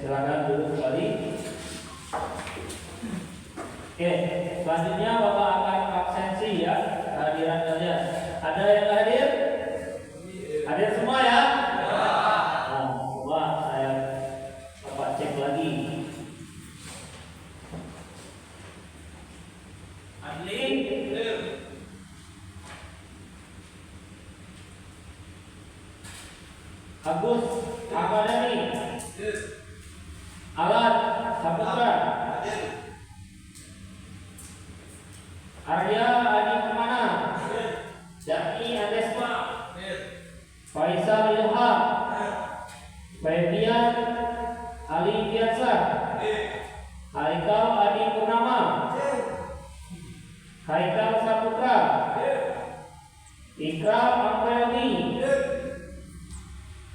silakan duduk kembali. Oke, selanjutnya Bapak akan absensi ya kehadiran kalian. Ada yang hadir? Hadir semua ya? Nah, coba saya Bapak cek lagi. Adli? Agus, apa nih? Alat, Saputra. Arya Adi Permana. Jaki Adesma. Faisal Ilham. Febian Ali Biasa. Haikal Adi Purnama. Haikal Saputra. Ikram Amreli.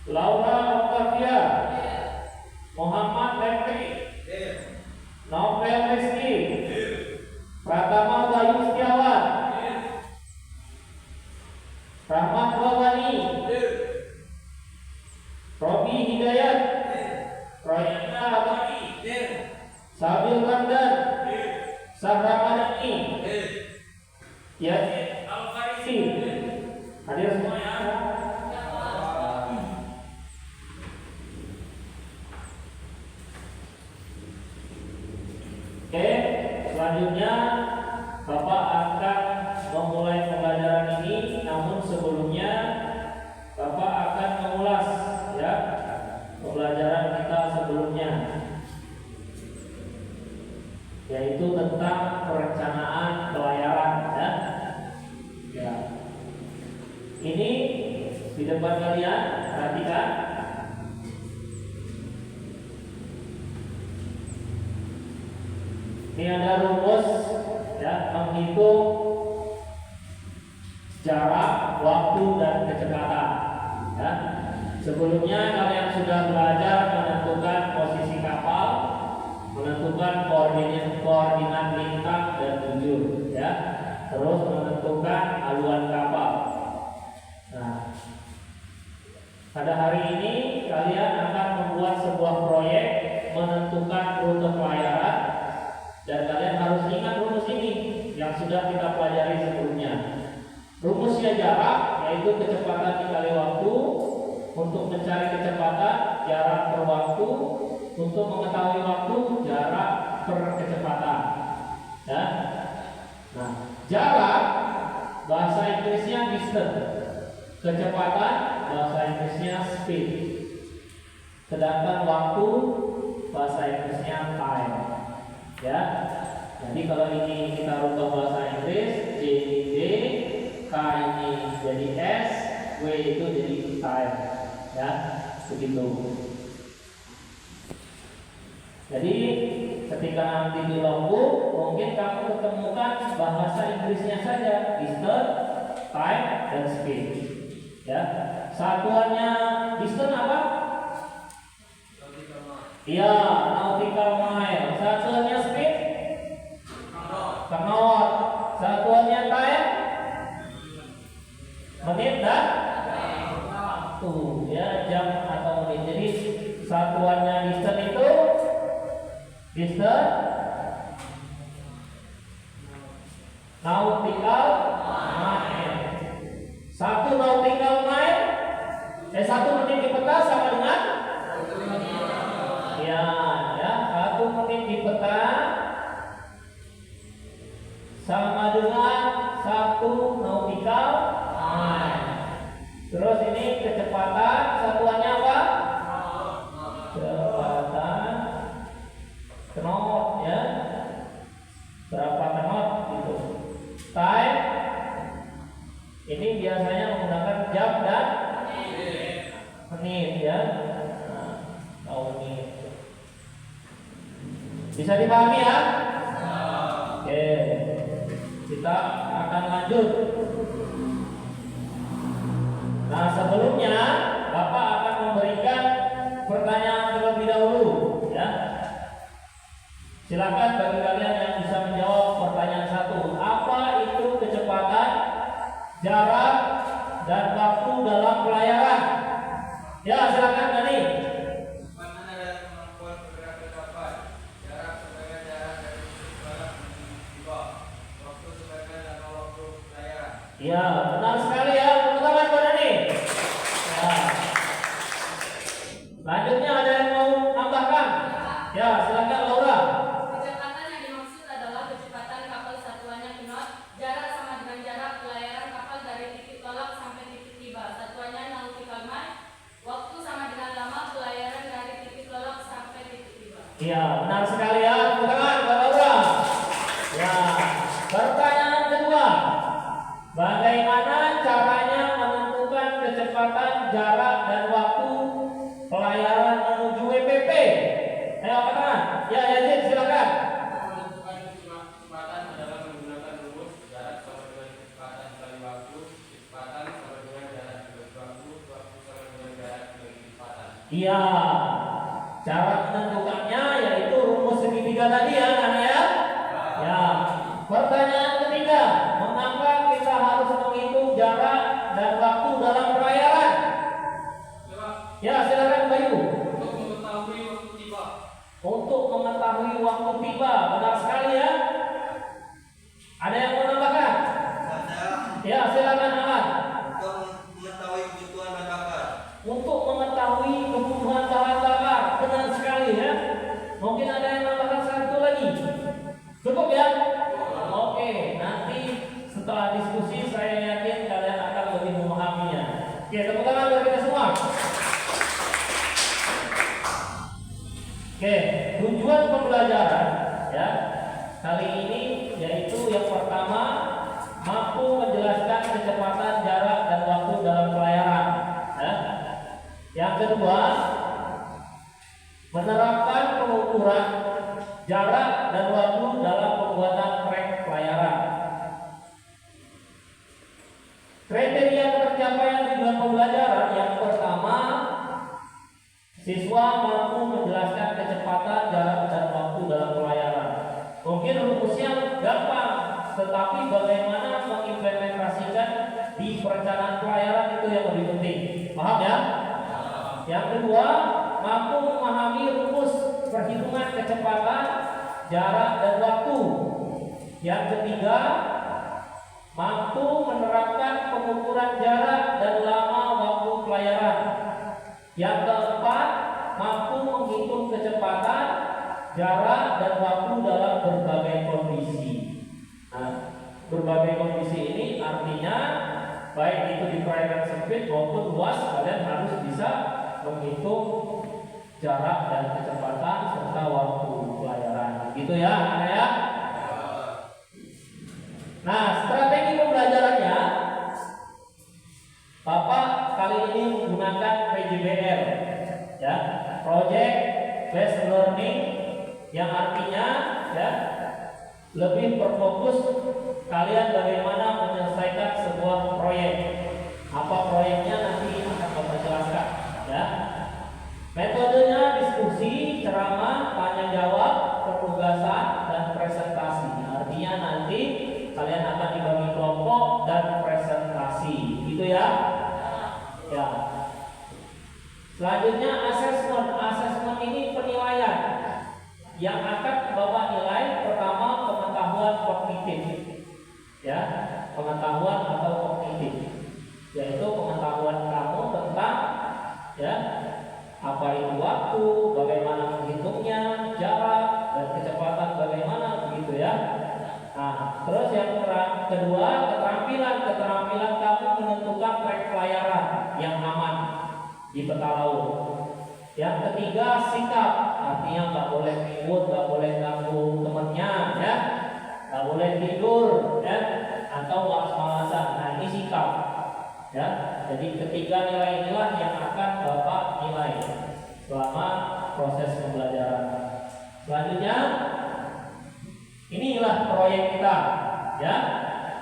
Laura Octavia. Muhammad Refri. Novel Rizky. Pratama Bayu Setiawan. Rahmat Wawani. Robi Hidayat. Royana Abadi. Sabil Ramdan. Sahra Madani. Yazid Al-Farisi. Hadir semua ya. Oke, selanjutnya Bapak akan memulai pembelajaran ini, namun sebelumnya Bapak akan mengulas ya pembelajaran kita sebelumnya, yaitu tentang perencanaan pelayaran ya. Ya. Ini di depan kalian, perhatikan. Ini ada rumus ya menghitung jarak, waktu dan kecepatan. Ya. Sebelumnya kalian sudah belajar menentukan posisi kapal, menentukan koordinat lintang dan tujuan, ya. Terus menentukan haluan kapal. Nah, pada hari ini kalian akan membuat sebuah proyek menentukan rute pelayaran. Dan kalian harus ingat rumus ini yang sudah kita pelajari sebelumnya. Rumusnya jarak, yaitu kecepatan dikali waktu. Untuk mencari kecepatan, jarak per waktu. Untuk mengetahui waktu, jarak per kecepatan. Ya. Nah, jarak bahasa Inggrisnya distance, kecepatan bahasa Inggrisnya speed. Sedangkan waktu bahasa Inggrisnya time. Ya, jadi kalau ini kita rubah bahasa Inggris, J ini D, K ini jadi S, W itu jadi time, ya, begitu. Jadi ketika nanti di logbook, mungkin kamu ketemukan bahasa Inggrisnya saja, distance, time, dan speed. Ya, satuannya distance apa? Iya, nautical mile. Satuannya speed? Knot. Satuannya time? Menit dan waktu, ya, jam atau menit. Jadi satuannya distance itu distance nautical mile. Satu nautical mile, satu menit di peta sama dengan ya, 1 menit di peta sama dengan 1 nautical mile. Terus ini kecepatan, satuannya apa? Kecepatan knot, ya. Berapa knot gitu. Time ini biasanya menggunakan jam dan menit, ya. Menit. Bisa dipahami ya? Oke, kita akan lanjut. Nah, sebelumnya Bapak akan memberikan pertanyaan terlebih dahulu, ya. Silakan bagi kalian yang bisa menjawab pertanyaan 1. Apa itu kecepatan, jarak, dan waktu dalam pelayaran? Ya, silakan Dani. Ya, silakan Laura. Kecepatan yang dimaksud adalah kecepatan kapal satuannya knot, jarak sama dengan jarak pelayaran kapal dari titik tolak sampai titik tiba. Satuannya nautical mile, waktu sama dengan lama pelayaran dari titik tolak sampai titik tiba. Iya, benar sekali ya. Tepuk tangan buat Laura. Ya, pertanyaan kedua. Bagaimana caranya menentukan kecepatan, jarak, dan waktu pelayaran menuju WPP? Ayo angkat tangan. Ya, Yazid silakan. Menentukan kecepatan adalah menggunakan rumus jarak sama dengan kecepatan kali waktu, kecepatan sama dengan jarak kali waktu, waktu sama dengan jarak kali kecepatan. Iya, cara menentukannya yaitu rumus segitiga tadi ya, anak ya. Ya, pertanyaan ketiga, mengapa kita harus menghitung jarak dan waktu dalam pelayaran? Ya, silakan Bayu. Untuk mengetahui waktu tiba. Untuk mengetahui waktu tiba, benar sekali ya. Ada yang mau menambahkan? Ada Ya, silakan Ahmad. untuk mengetahui kebutuhan bahan bakar. Untuk mengetahui kebutuhan bahan bakar, benar sekali ya. Mungkin ada yang menambahkan satu lagi. Cukup ya? Oke, nanti setelah diskusi saya yakin kalian akan lebih memahaminya. Oke, tepuk tangan buat kita semua. Oke, tujuan pembelajaran ya kali ini yaitu yang pertama mampu menjelaskan kecepatan, jarak, dan waktu dalam pelayaran. Ya. Yang kedua, menerapkan pengukuran jarak dan waktu dalam pembuatan trek pelayaran. Kriteria tercapaian tujuan pembelajaran yang pertama, siswa mampu menjelaskan kecepatan, jarak, dan waktu dalam pelayaran. Mungkin rumusnya gampang, tetapi bagaimana mengimplementasikan di perencanaan pelayaran itu yang lebih penting. Paham ya? Yang kedua, mampu memahami rumus perhitungan kecepatan, jarak, dan waktu. Yang ketiga, mampu menerapkan pengukuran jarak dan lama waktu pelayaran. Yang keempat, mampu menghitung kecepatan, jarak, dan waktu dalam berbagai kondisi. Nah, berbagai kondisi ini artinya baik itu di perairan sempit maupun luas, kalian harus bisa menghitung jarak dan kecepatan serta waktu pelayaran. Gitu ya, anak ya. Nah, strategi pembelajarannya, Bapak kali ini menggunakan PJBL, ya, Project Based Learning, yang artinya ya lebih berfokus kalian bagaimana menyelesaikan sebuah proyek. Apa proyeknya nanti akan Bapak jelaskan, ya. Metodenya diskusi, ceramah, tanya jawab, penugasan, dan presentasi. Artinya nanti kalian akan dibagi kelompok dan presentasi, gitu ya. Ya. Selanjutnya asesmen. Asesmen ini penilaian yang akan Bapak nilai. Pertama, pengetahuan kognitif, ya, pengetahuan atau kognitif, yaitu pengetahuan kamu tentang ya apa itu waktu, bagaimana menghitungnya, jarak, dan kecepatan bagaimana, begitu ya. Nah, terus yang kedua, keterampilan kamu menentukan trek pelayaran yang aman di peta laut. Yang ketiga, sikap, artinya nggak boleh ribut, nggak boleh ganggu temennya, ya, nggak boleh tidur, ya, atau malas-malasan. Nah, ini sikap, ya. Jadi ketiga nilai inilah yang akan Bapak nilai selama proses pembelajaran. Selanjutnya, inilah proyek kita, ya,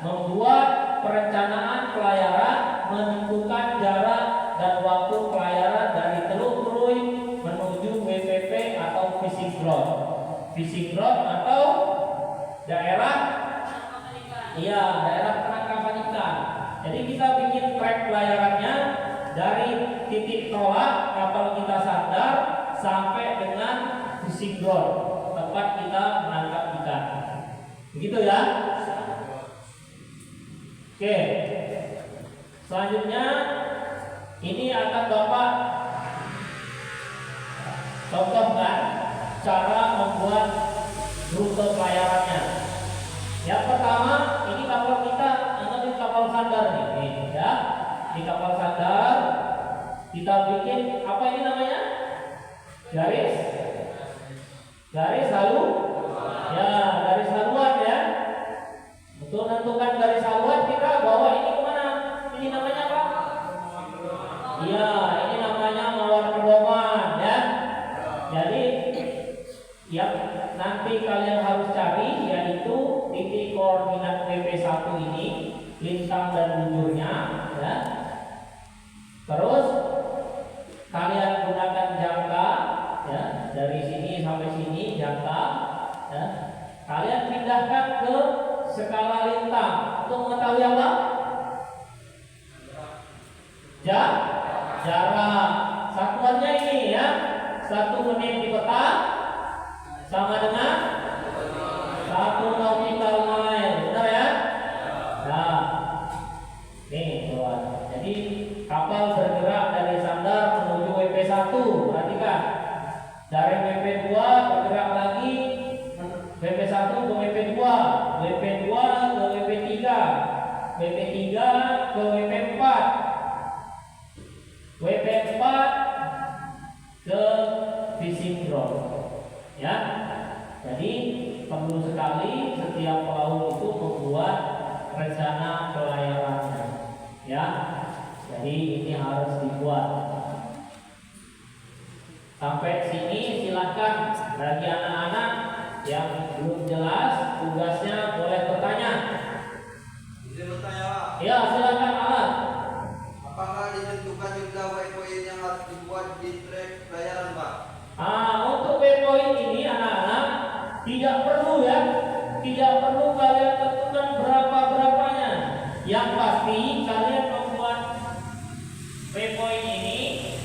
membuat perencanaan pelayaran, menentukan jarak dan waktu pelayaran dari Teluk Krui menuju WPP atau fishing ground. Fishing ground atau daerah, iya, daerah penangkapan ikan. Jadi kita bikin trek pelayarannya dari titik tolak kapal kita sandar sampai dengan fishing ground, tempat kita menangkap ikan. Begitu ya. Oke. Selanjutnya ini akan Bapak contohkan cara kapal sandar kita bikin apa ini namanya? Garis halu. Ya, garis haluan ya. Untuk menentukan garis haluan kita bawa ini kemana? Ini namanya apa? Iya, ini namanya mawar pedoman ya. Jadi yang nanti kalian harus cari yaitu titik koordinat PP1 ini, lintang dan bujurnya ya. Terus kalian gunakan jangka ya, dari sini sampai sini jangka ya. Kalian pindahkan ke skala lintang untuk mengetahui apa? Jarak. Satuannya ini ya. 1 menit di peta sama dengan 1 nautical mile. Benar ya? Nah, nih kawan. Jadi kapal bergerak dari sandar menuju WP1. Perhatikan. Dari WP2 bergerak lagi WP1 ke WP2, WP2 ke WP3, WP3 ke WP4, WP4 ke fishing ground. Ya. Jadi perlu sekali setiap pelaut itu membuat rencana pelayarannya. Ya. Jadi ini harus dibuat. Sampai sini silahkan bagi anak-anak yang belum jelas tugasnya boleh bertanya. Izin bertanya, Pak. Ya, silakan Alan. Apakah ditentukan jumlah waypoint yang harus dibuat di trek pelayaran, Pak? Untuk waypoint ini anak-anak tidak perlu ya, tidak perlu kalian tentukan berapa-berapanya. Yang pasti kalian membuat waypoint ini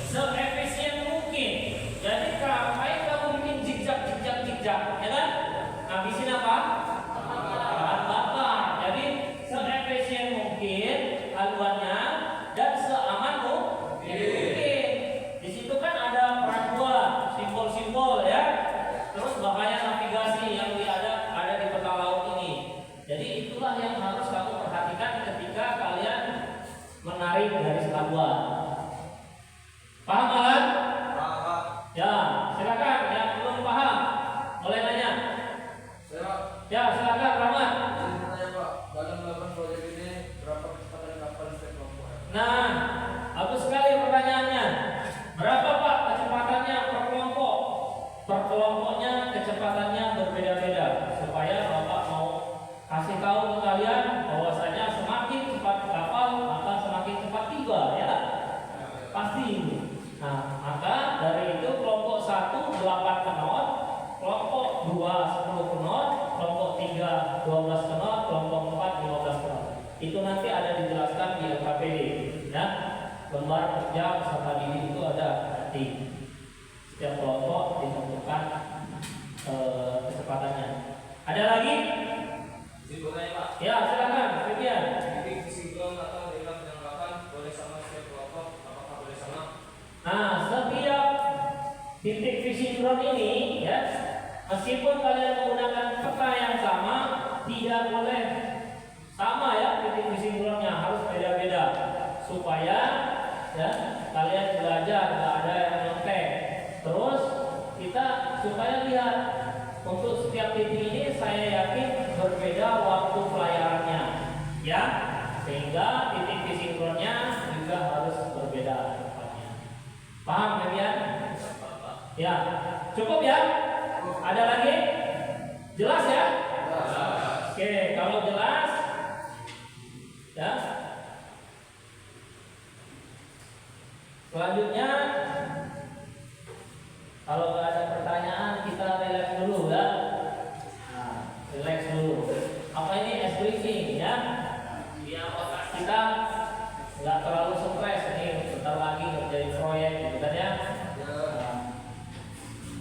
seefisien mungkin. Jadi ngapain kamu bikin zigzag, ya kan? Habisin apa? Bahan bakar. Jadi seefisien mungkin haluannya dan seaman mungkin. Di situ kan ada perantuan, simbol-simbol ya. Terus bahaya navigasi yang ada di peta laut ini. Jadi itulah yang harus kamu perhatikan ketika kalian menarik garis haluan. Paham kan? Paham, Pak. Ya, silakan yang belum paham boleh nanya. Ya, silakan Rahmat. Izin bertanya, Pak. Dalam melakukan proyek ini berapa kecepatan kapal setiap kelompok? Nah, bagus sekali pertanyaannya. Berapa Pak kecepatannya per kelompok? Per kelompoknya kecepatannya berbeda-beda. Supaya Bapak mau kasih tahu ke kalian bahwasanya semakin cepat kapal maka semakin cepat tiba ya. Pasti ini. Nah, maka dari itu kelompok 1 8 knot, kelompok 2 10 knot, kelompok 3 12 knot, kelompok 4 15 knot. Itu nanti ada dijelaskan di LKPD ya. Lembar kerja peserta didik itu ada nanti. Setiap kelompok ditentukan kecepatannya. Ada lagi? Izin bertanya, Pak. Ya, silakan, Vivian. Titik sinkron atau daerah penyangkapan boleh sama setiap kelompok? Apakah boleh sama? Nah, setiap titik fishing ground ini ya, meskipun kalian menggunakan peta yang sama, tidak boleh sama ya titik fishing groundnya, harus beda-beda supaya ya kalian belajar nggak ada yang nyontek. Terus kita supaya lihat untuk setiap titik ini saya yakin berbeda waktu pelayarannya ya, sehingga titik fishing groundnya juga harus berbeda tempatnya. Paham kalian? Ya, cukup ya? Ada lagi? Jelas ya? Oke, kalau jelas ya. Selanjutnya kalau nggak ada pertanyaan kita relax dulu ya. Nah, relax dulu. Apa ini ice drinking ya? Biar otak kita nggak terlalu stres nih, bentar lagi ngerjain proyek gitu kan ya.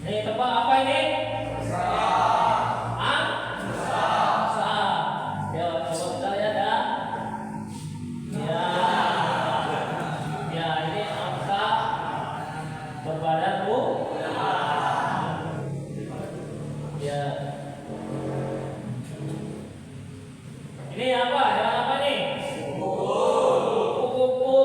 Nah, ini tebak apa ini? Ya, coba kita lihat ya. Ya, ini angsa berbadan ya. Ini apa? Hewan apa nih? Kupu-kupu.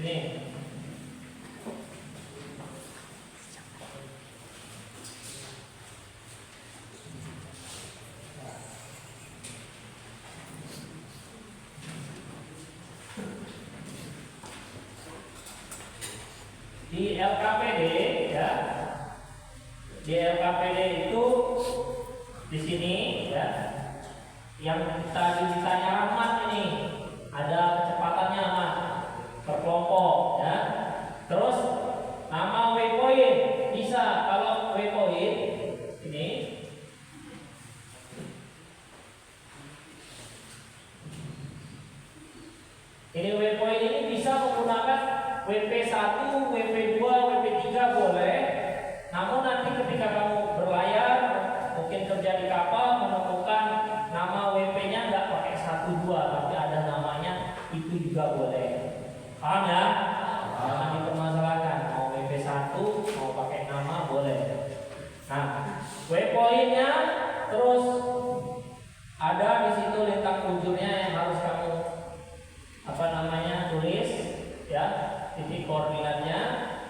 Sini. Di LKPD ya, di LKPD itu di sini ya, yang tadi ditanya Ahmad ini ada kecepatannya Ahmad per kelompok ya. Terus nama waypoint bisa, kalau waypoint ini waypoint ini bisa menggunakan WP1, WP2, WP3 boleh. Namun nanti ketika kamu berlayar, mungkin kerja di kapal, menemukan nama WP-nya nggak pakai 1, 2, tapi ada namanya, itu juga boleh. Paham ya? Jangan dipermasalahkan. Mau WP1, mau pakai nama boleh. Nah, waypoint-nya terus ada di situ lintang ujungnya yang harus kamu tulis ya, titik koordinatnya,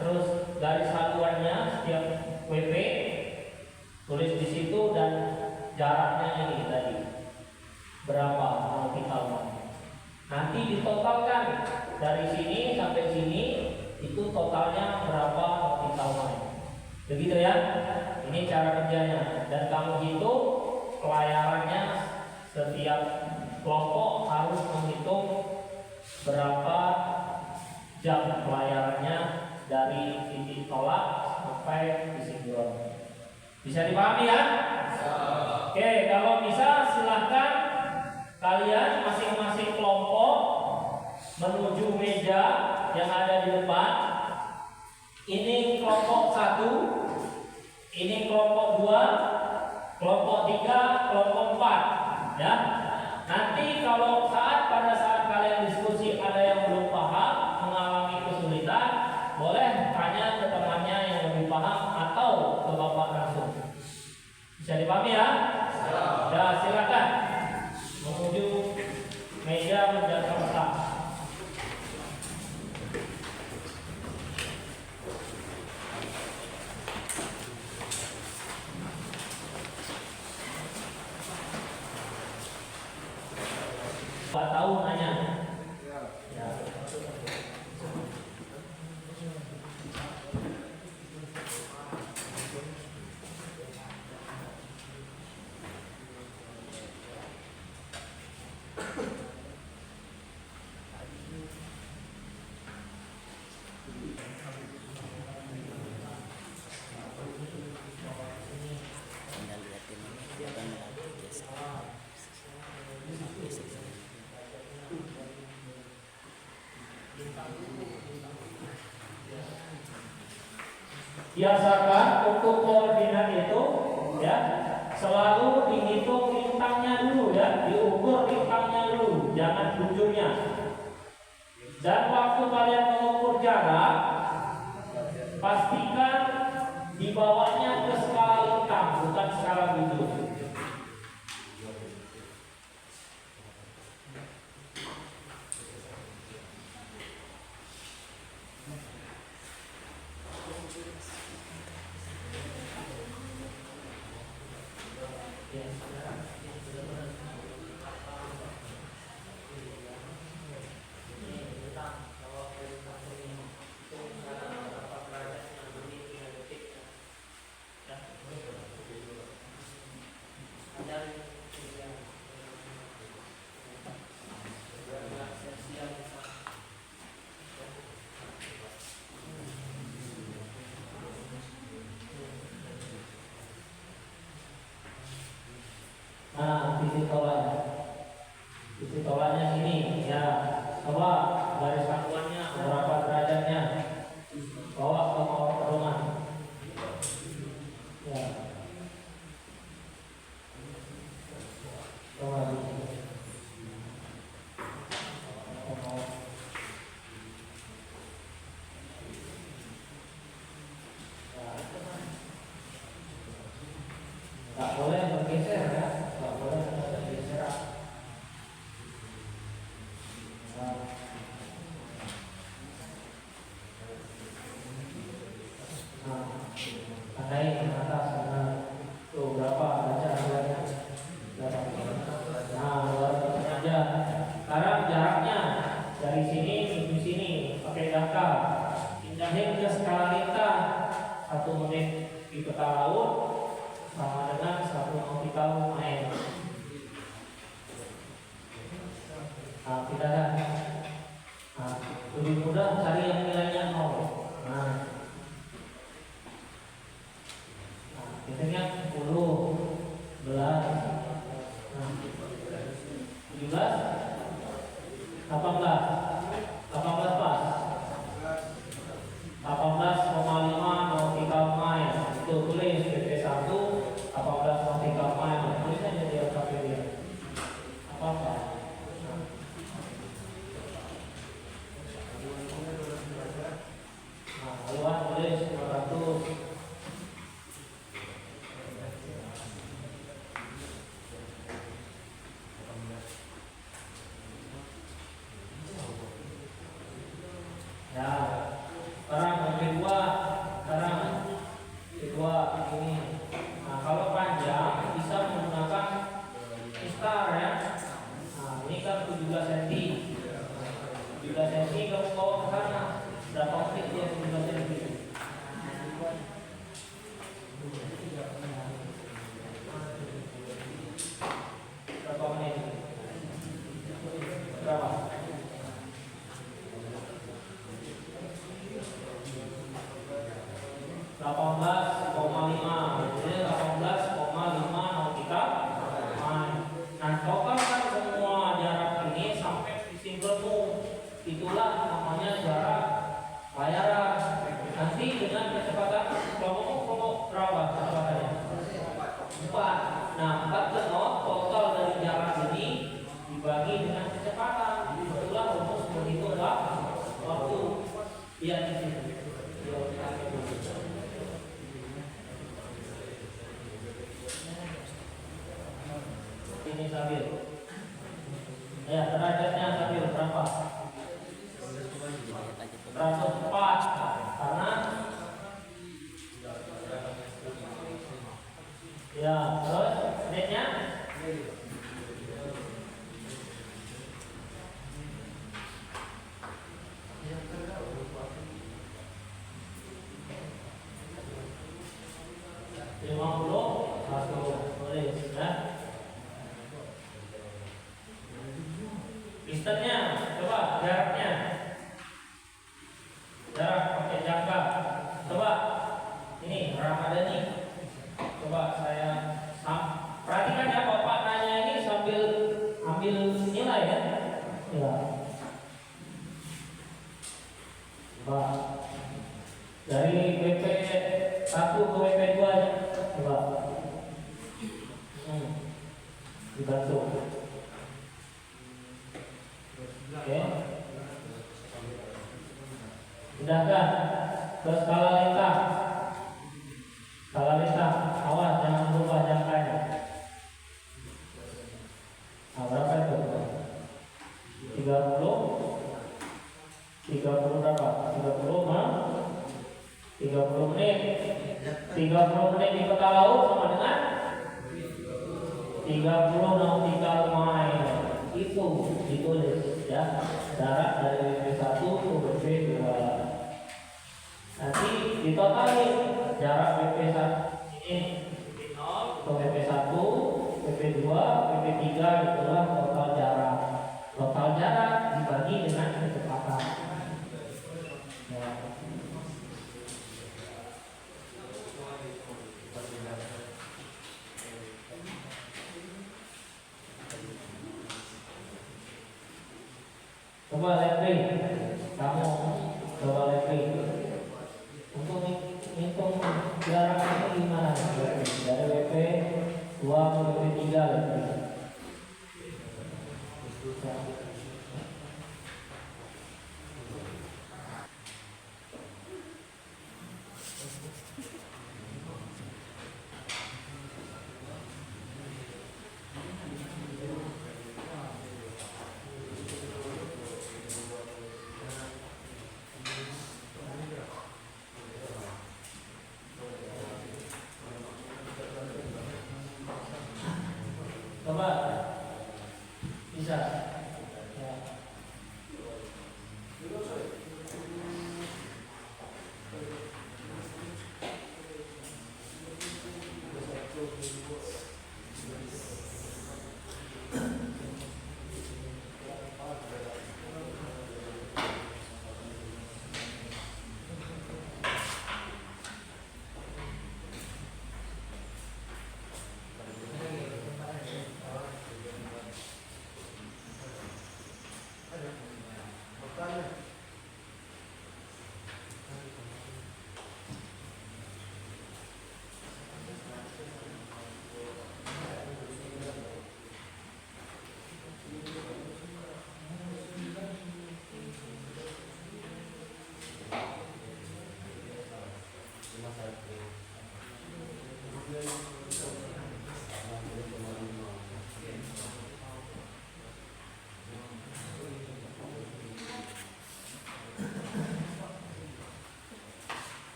terus garis haluannya setiap WP tulis di situ, dan jaraknya ini tadi berapa nautical mile. Nanti ditotalkan dari sini sampai sini itu totalnya berapa nautical mile. Begitu ya. Ini cara kerjanya, dan kamu hitung pelayarannya, setiap kelompok harus menghitung berapa jam pelayarannya dari titik tolak sampai di sinkron. Bisa dipahami ya? Oke, kalau bisa silahkan kalian masing-masing kelompok menuju meja yang ada di depan. Ini kelompok 1, ini kelompok 2, kelompok 3, kelompok 4 ya. Nanti kalau pada saat kalian diskusi ada yang belum paham, mengalami kesulitan, boleh tanya ke temannya yang lebih paham atau ke bapak langsung. Bisa dipahami ya? Ya, silakan menuju meja menjaga petak. Pak tahu nanya. Ya. Biasakan untuk koordinat itu ya, selalu dihitung lintangnya dulu ya, diukur lintangnya dulu, jangan bujurnya. Dan waktu kalian mengukur jarak, pastikan dibawanya ke skala lintang, bukan skala bujur. pindahin ke skala lintah. 1 menit di peta laut sama dengan 1 nautical mile. Nah, pindahkan. Nah, lebih mudah cari yang nilainya 0. Nah, biasanya 10, 11, 17, 18, 18 pas. 18,5 nautical mile. Itu tulis PP1 18 nautical mile. Tulis aja di Wikipedia. Apa-apa. Nah, haluan tulis 200. Ya, sekarang kedua ini. Nah, kalau panjang bisa menggunakan star ya. Nah, ini kan 17 cm. 17 cm kamu bawa ke sana. Berapa menit dia 17 cm? Berapa menit? Berapa? 18,5. Jadi 18,5 nautical mile. Nah, totalkan semua jarak ini sampai di single move. Itulah namanya jarak layaran. Nanti dengan kecepatan kalau berapa kecepatannya? 4. Nah, 4 knot total dari jarak ini dibagi dengan kecepatan. Itulah rumus menghitung waktu. Lihat di sini. Ini Sabil. Ya, derajatnya Sabil berapa? 104. Karena ya, terus menitnya tulis ya. Distance-nya, coba jaraknya. Jarak pakai jangka. Coba ini Ramadhani. Coba saya perhatikan ya, Bapak nanya ini sambil ambil nilai ya. Ya. Coba dari WP1 ke WP2 aja. Coba. Dibantu. Oke. Pindahkan ke skala lintah. Skala lintah. Awas jangan berubah jangkanya. Nah, berapa itu? 30 berapa? 30 menit. 30 menit di peta laut sama dengan 30 nautical mile. Itu ditulis ya, jarak dari WP1 ke WP2. Nanti ditotalin jarak WP1 ini WP0 ke WP1, WP2, WP3, itulah total jarak. Total jarak dibagi dengan kecepatan. Ya. Coba letri, kamu coba letri. Untuk hitung jarak ini gimana? Dari WP 2 ke WP 3 letri. Coba bisa ya.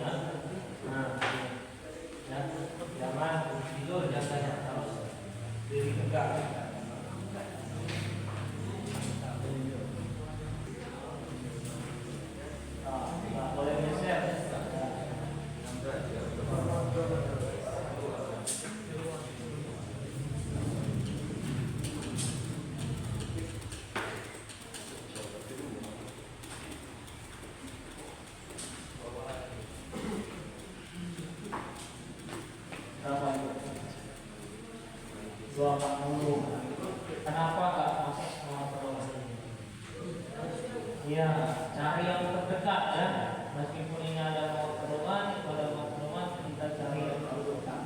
ya. Nah, ini. Ya, jangan tidur, jangan harus diri tegak. Nggak boleh geser. Berapa itu? 240. Kenapa nggak masuk sama pedoman ini? Iya, cari yang terdekat ya. Meskipun ini ada mau pedoman, kalau mau pedoman kita cari yang terdekat.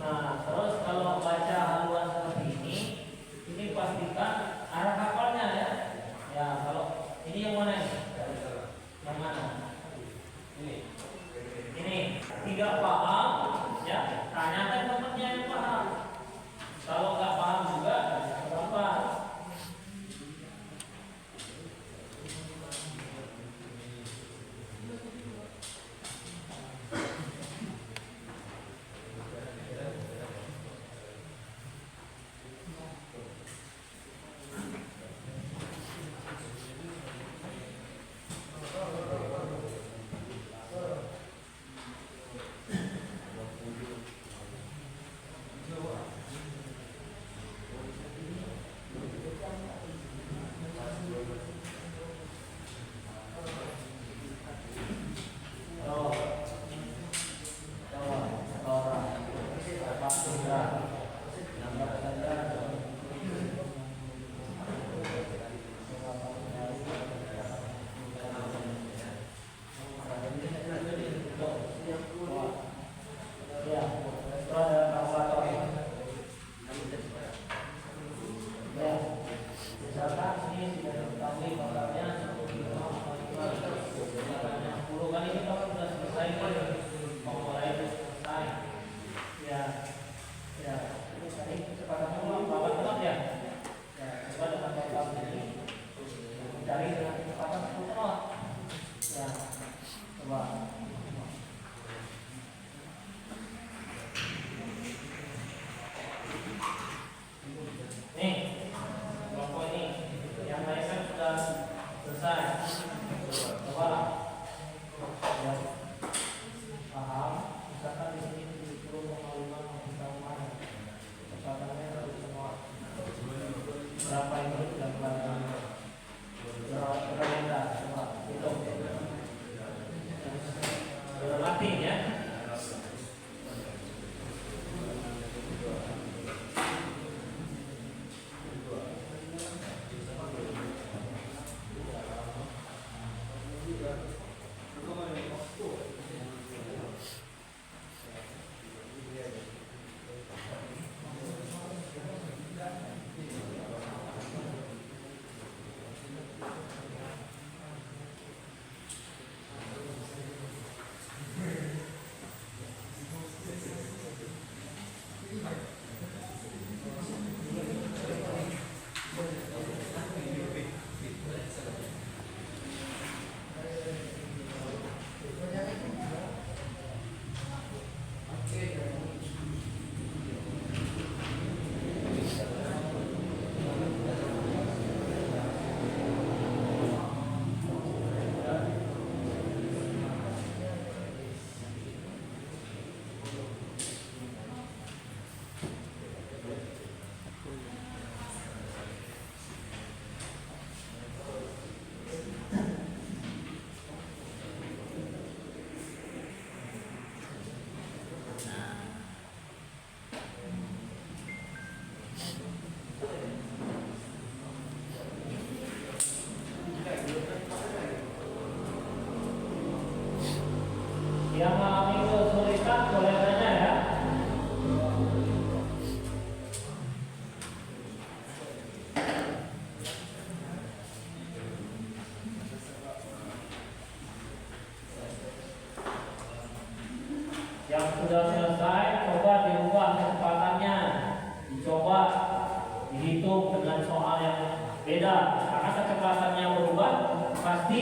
Nah, terus kalau baca haluan seperti ini pastikan arah kapalnya ya. Ya, kalau ini yang mana ini? Yang mana? Ini tidak paham, ya tanyakan temannya yang paham. Kalau nggak paham juga, apa? beda karena kecepatannya berubah, pasti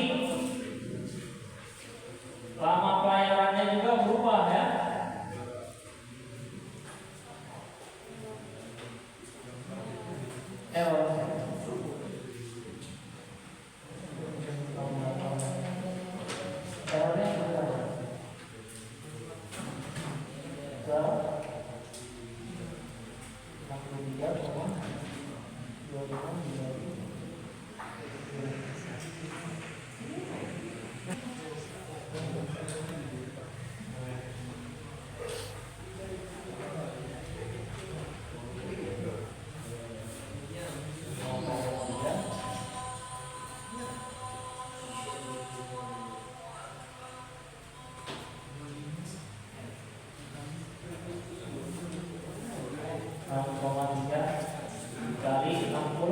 lama pelayarannya juga berubah ya. Kali 60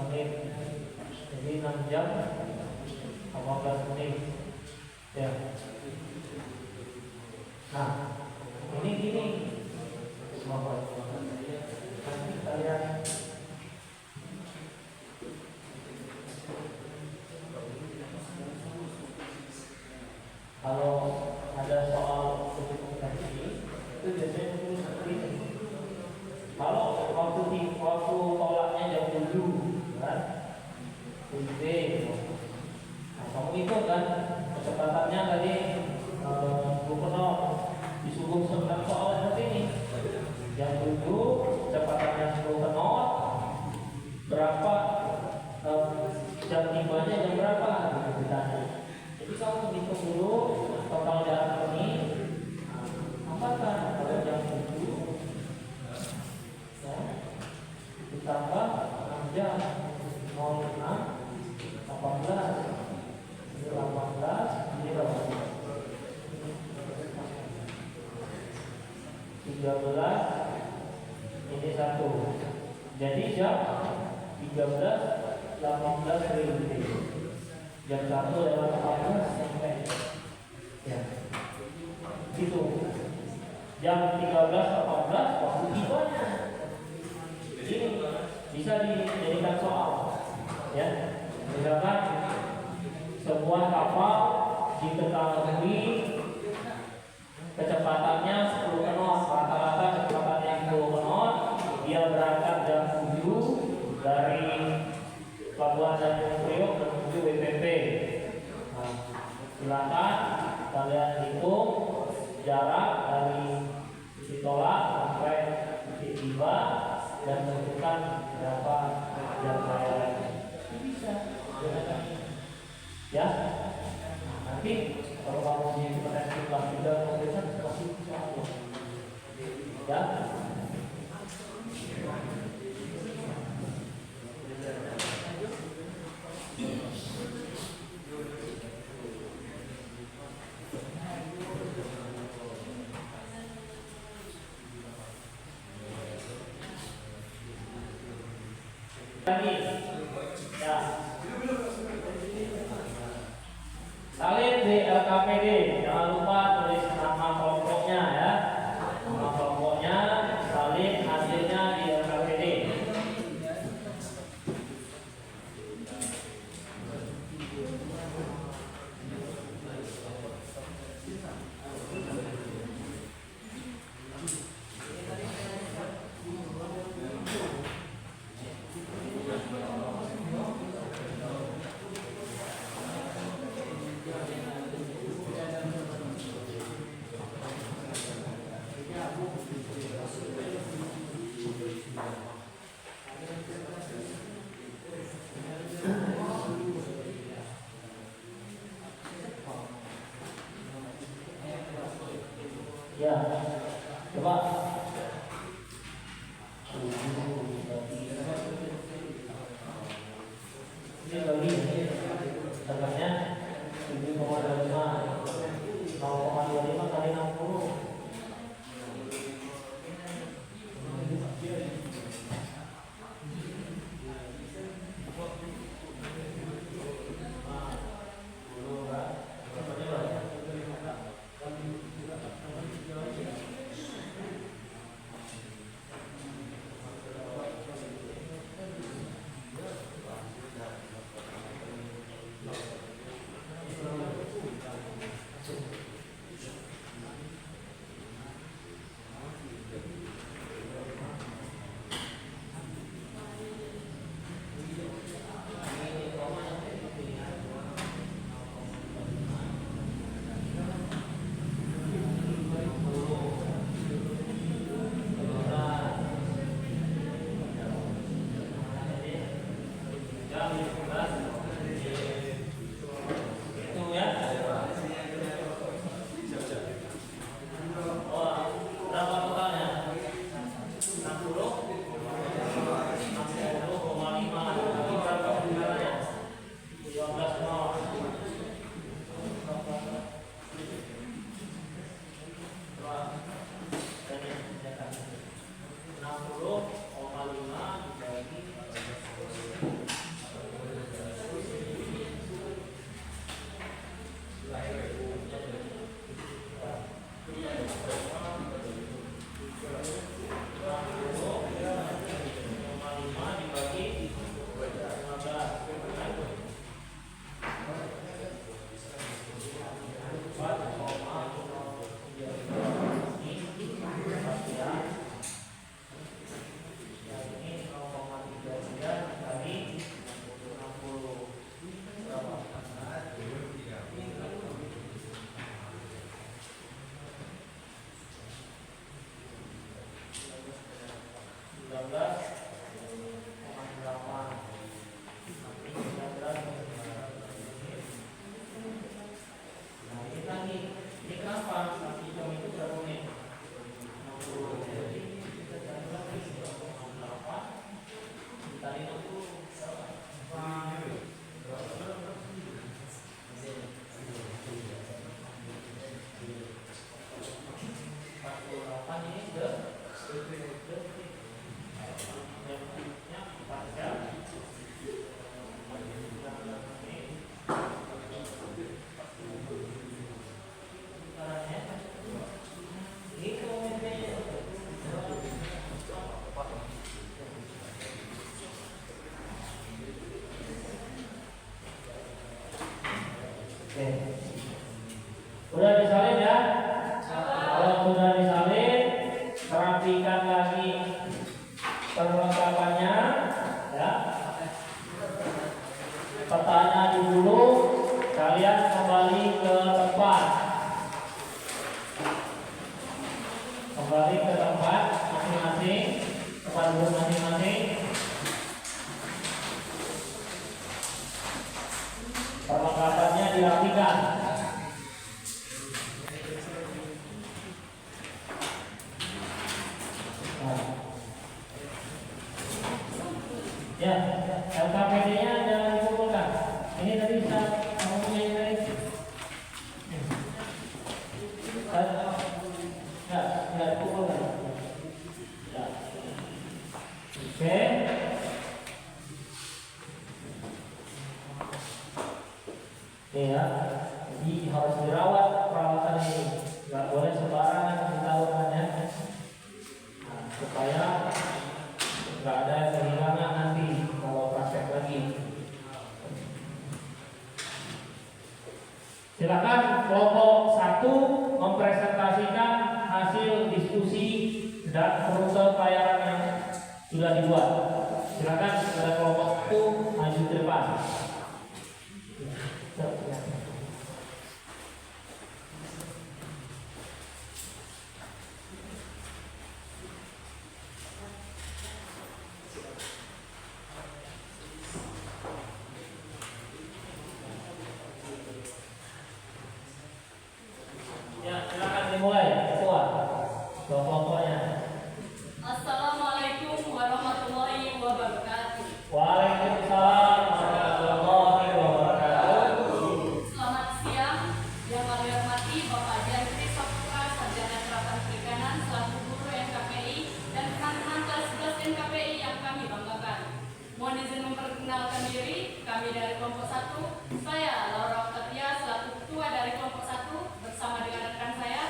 menit, jadi 6 jam 15 menit ya. Nah ini gini nanti kalian kalau ada soal ini itu biasanya tulis seperti ini. Kalau waktu tolaknya jam 7 kan, B. Nah, kamu itu kan kecepatannya tadi gubernur disuruh 9 soal seperti ini. Jam 7 kecepatannya 10 knot, berapa jam tibanya jam berapa gitu ditanya. Jadi kamu hitung dulu total jarak ini, apakah kalau jam 7 ya, ditambah 6 jam 06 18 ini 18 ini berapa? 13 ini 1. Jadi jam 13 18 lebih. Jam 1 lewat 14 sampai ya. Gitu. Jam 13.18 waktu tibanya. Ini bisa dijadikan soal ya. Misalkan sebuah kapal diketahui kecepatannya 10 knot, rata-rata kecepatannya 10 knot, dia berangkat jam 7 dari Pelabuhan Tanjung Priok menuju WPP. Nah, silakan kalian hitung jarak dari titik tolak sampai titik tiba dan menentukan berapa jam pelayaran. Bisa ya. Nah, nanti kalau kamu di kompetensi kelas 3 pemeriksaan pasti bisa ya. Lagi ya, salin di LKPD, jangan lupa tulis nama kelompoknya ya, nama kelompoknya, salin hasilnya di LKPD. Ya, coba. Ini bagi tengahnya 7,25 Udah disalin ya? Kalau sudah disalin, rapikan lagi perlengkapannya, ya. Petanya dulu, kalian kembali ke tempat. Kembali ke tempat masing-masing, tempat duduk masing-masing. Perlengkapannya dirapikan. Ya, LKPD-nya jangan dikumpulkan. Ini tadi bisa kamu punya ini tadi. Ya, dikumpulkan. Ya. Oke. Ya, jadi harus dirawat perawatan ini. Nggak boleh sembarangan dilakukannya. Nah, supaya nggak ada kehilangan nanti kalau praktek lagi. Silakan kelompok 1 mempresentasikan hasil diskusi dan rute pelayaran yang sudah dibuat. Silakan pada kelompok 1 maju ke depan. Dimulai, ketua kelompoknya. Assalamualaikum warahmatullahi wabarakatuh. Waalaikumsalam warahmatullahi wabarakatuh. Selamat siang, yang kami hormati Bapak Jantri Saputra, Sarjana Terapan Perikanan, selaku guru NKPI dan teman-teman kelas 11 NKPI yang kami banggakan. Mohon izin memperkenalkan diri, kami dari kelompok 1. Saya Laura Octavia selaku ketua dari kelompok 1 bersama dengan rekan saya.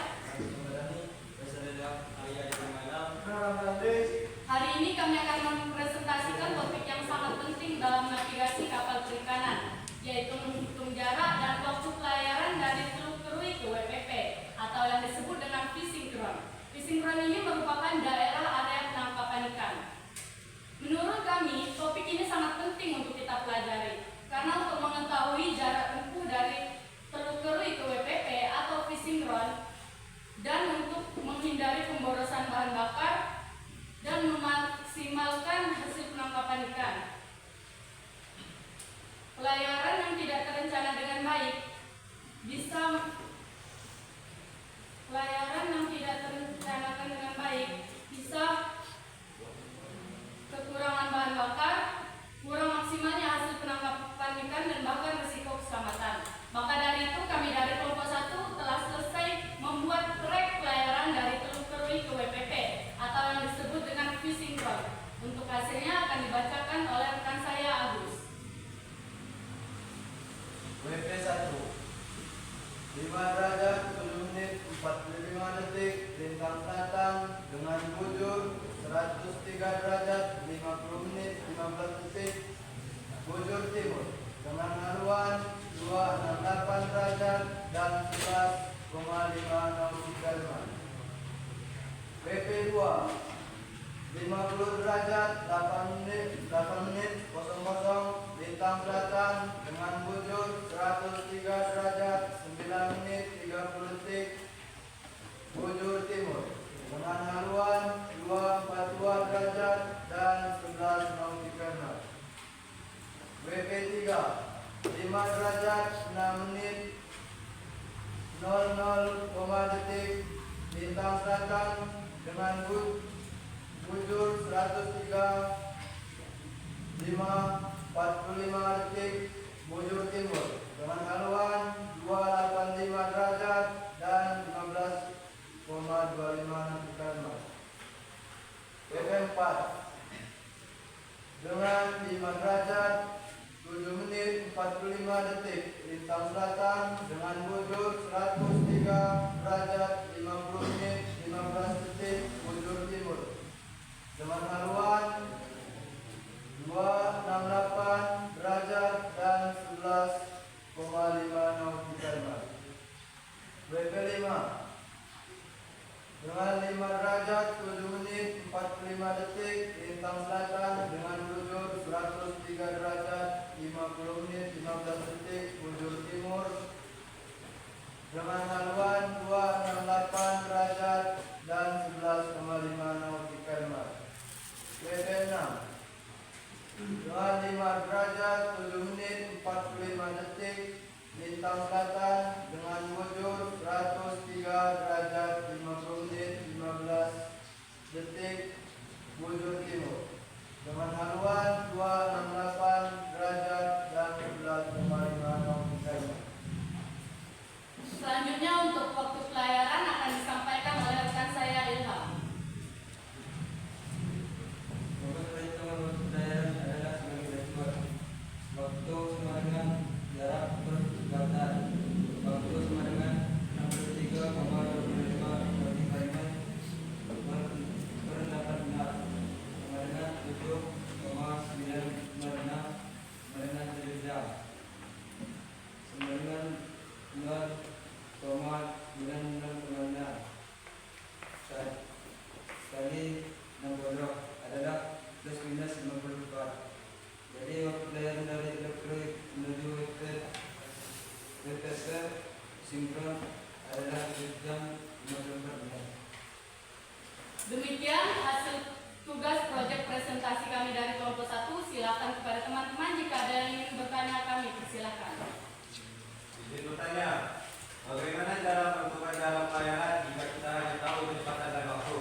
Hari ini kami akan mempresentasikan topik yang sangat penting dalam navigasi kapal perikanan, yaitu menghitung jarak dan waktu pelayaran dari Teluk Kerui ke WPP atau yang disebut dengan fishing ground. Fishing ground ini merupakan daerah area penangkapan ikan. Menurut kami, topik ini sangat penting untuk kita pelajari, karena untuk mengetahui jarak tempuh dari Teluk Kerui ke WPP atau fishing ground dan untuk menghindari pemborosan bahan bakar dan memaksimalkan hasil penangkapan ikan. Pelayaran yang tidak terencana dengan baik bisa kekurangan bahan bakar, kurang maksimalnya hasil penangkapan ikan dan bahkan risiko keselamatan. Maka dari itu kami dari kelompok 1 telah selesai membuat trek pelayaran dari Teluk Kerui ke WPP atau yang disebut dengan fishing ground. Untuk hasilnya akan dibacakan oleh rekan saya Agus. WP 1 5 derajat 10 menit 45 detik 103 derajat 50 menit 15 detik. Bujur timur dengan haluan 268 derajat dan 11,5 nautical mile. BP 2 50 derajat 8 menit 00 lintang selatan dengan bujur 103 derajat 9 menit 30 detik. Bujur timur dengan haluan 242 derajat dan 11 nautical mile. WP 3 5 derajat 6 menit 00, detik lintang selatan dengan bujur 103 5:45 detik. Bujur timur dengan haluan 285 derajat dan 15,25 nautical mile. WP 4 dengan 5 derajat 7 menit 45 detik lintang selatan dengan bujur 103 derajat 50 menit 15 detik. Bujur timur dengan haluan 268 derajat dan 11,5 nautical mile. WP 5 dengan 5 derajat 7 menit 45 detik lintang selatan dengan bujur 103 derajat 50 menit 15 detik. Bujur timur dengan haluan 268 derajat dan 11,5 nautical mile. WP 6 dengan 5 derajat 7 menit 45 detik lintang selatan dengan bujur 103 derajat 50 menit 15 detik. Bujur timur dengan haluan 268 derajat dan 11,5 nautical mile. Selanjutnya untuk waktu pelayaran akan disampaikan oleh rekan saya Ilham. Perhitungan waktu pelayaran adalah sebagai berikut. Waktu sama dengan jarak perjalanan. Waktu sama dengan 63,25 nautical mile per 8 jam. Sama dengan 7,956 sama dengan 7 jam. Sama dengan 0,996 kali 60 adalah plus minus 54. Jadi waktu pelayaran dari elektrik menuju WTC sinkron adalah 7 jam 54 menit. Demikian hasil tugas proyek presentasi kami dari kelompok 1. Silakan kepada teman-teman jika ada yang ingin bertanya, kami persilakan. Izin bertanya, bagaimana cara menentukan jarak pelayaran jika kita hanya tahu kecepatan dan waktu?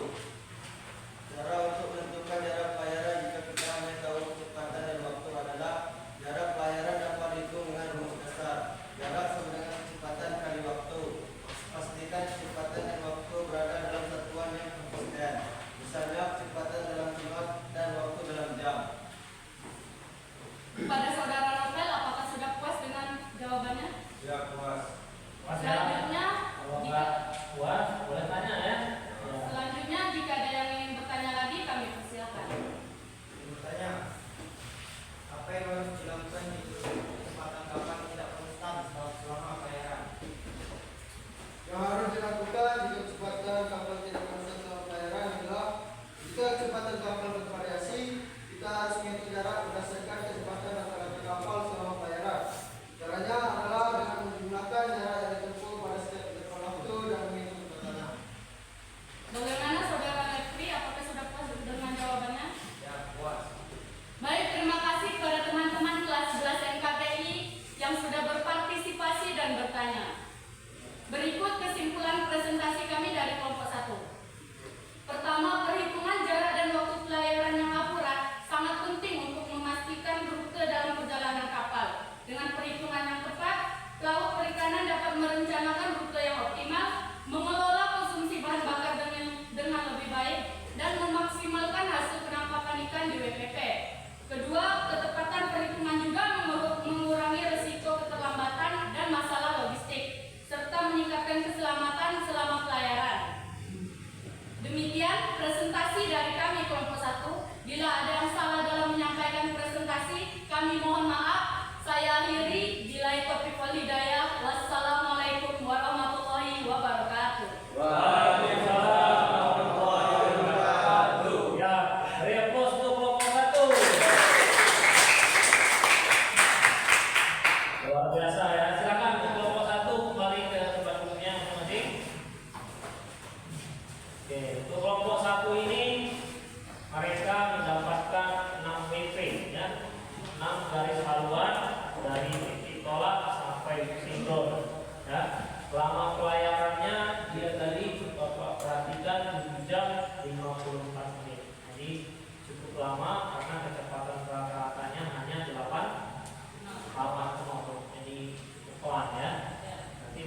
Cara untuk menentukan jarak pelayaran jika kita hanya tahu kecepatan dan waktu adalah jarak pelayaran dapat dihitung dengan rumus dasar. Jarak sama dengan kecepatan kali waktu. Pastikan kecepatan dan waktu berada dalam satuan yang konsisten. Misalnya kecepatan dalam knot dan waktu dalam jam. Kepada saudara Novel, apakah sudah puas dengan jawabannya? Ya, puas.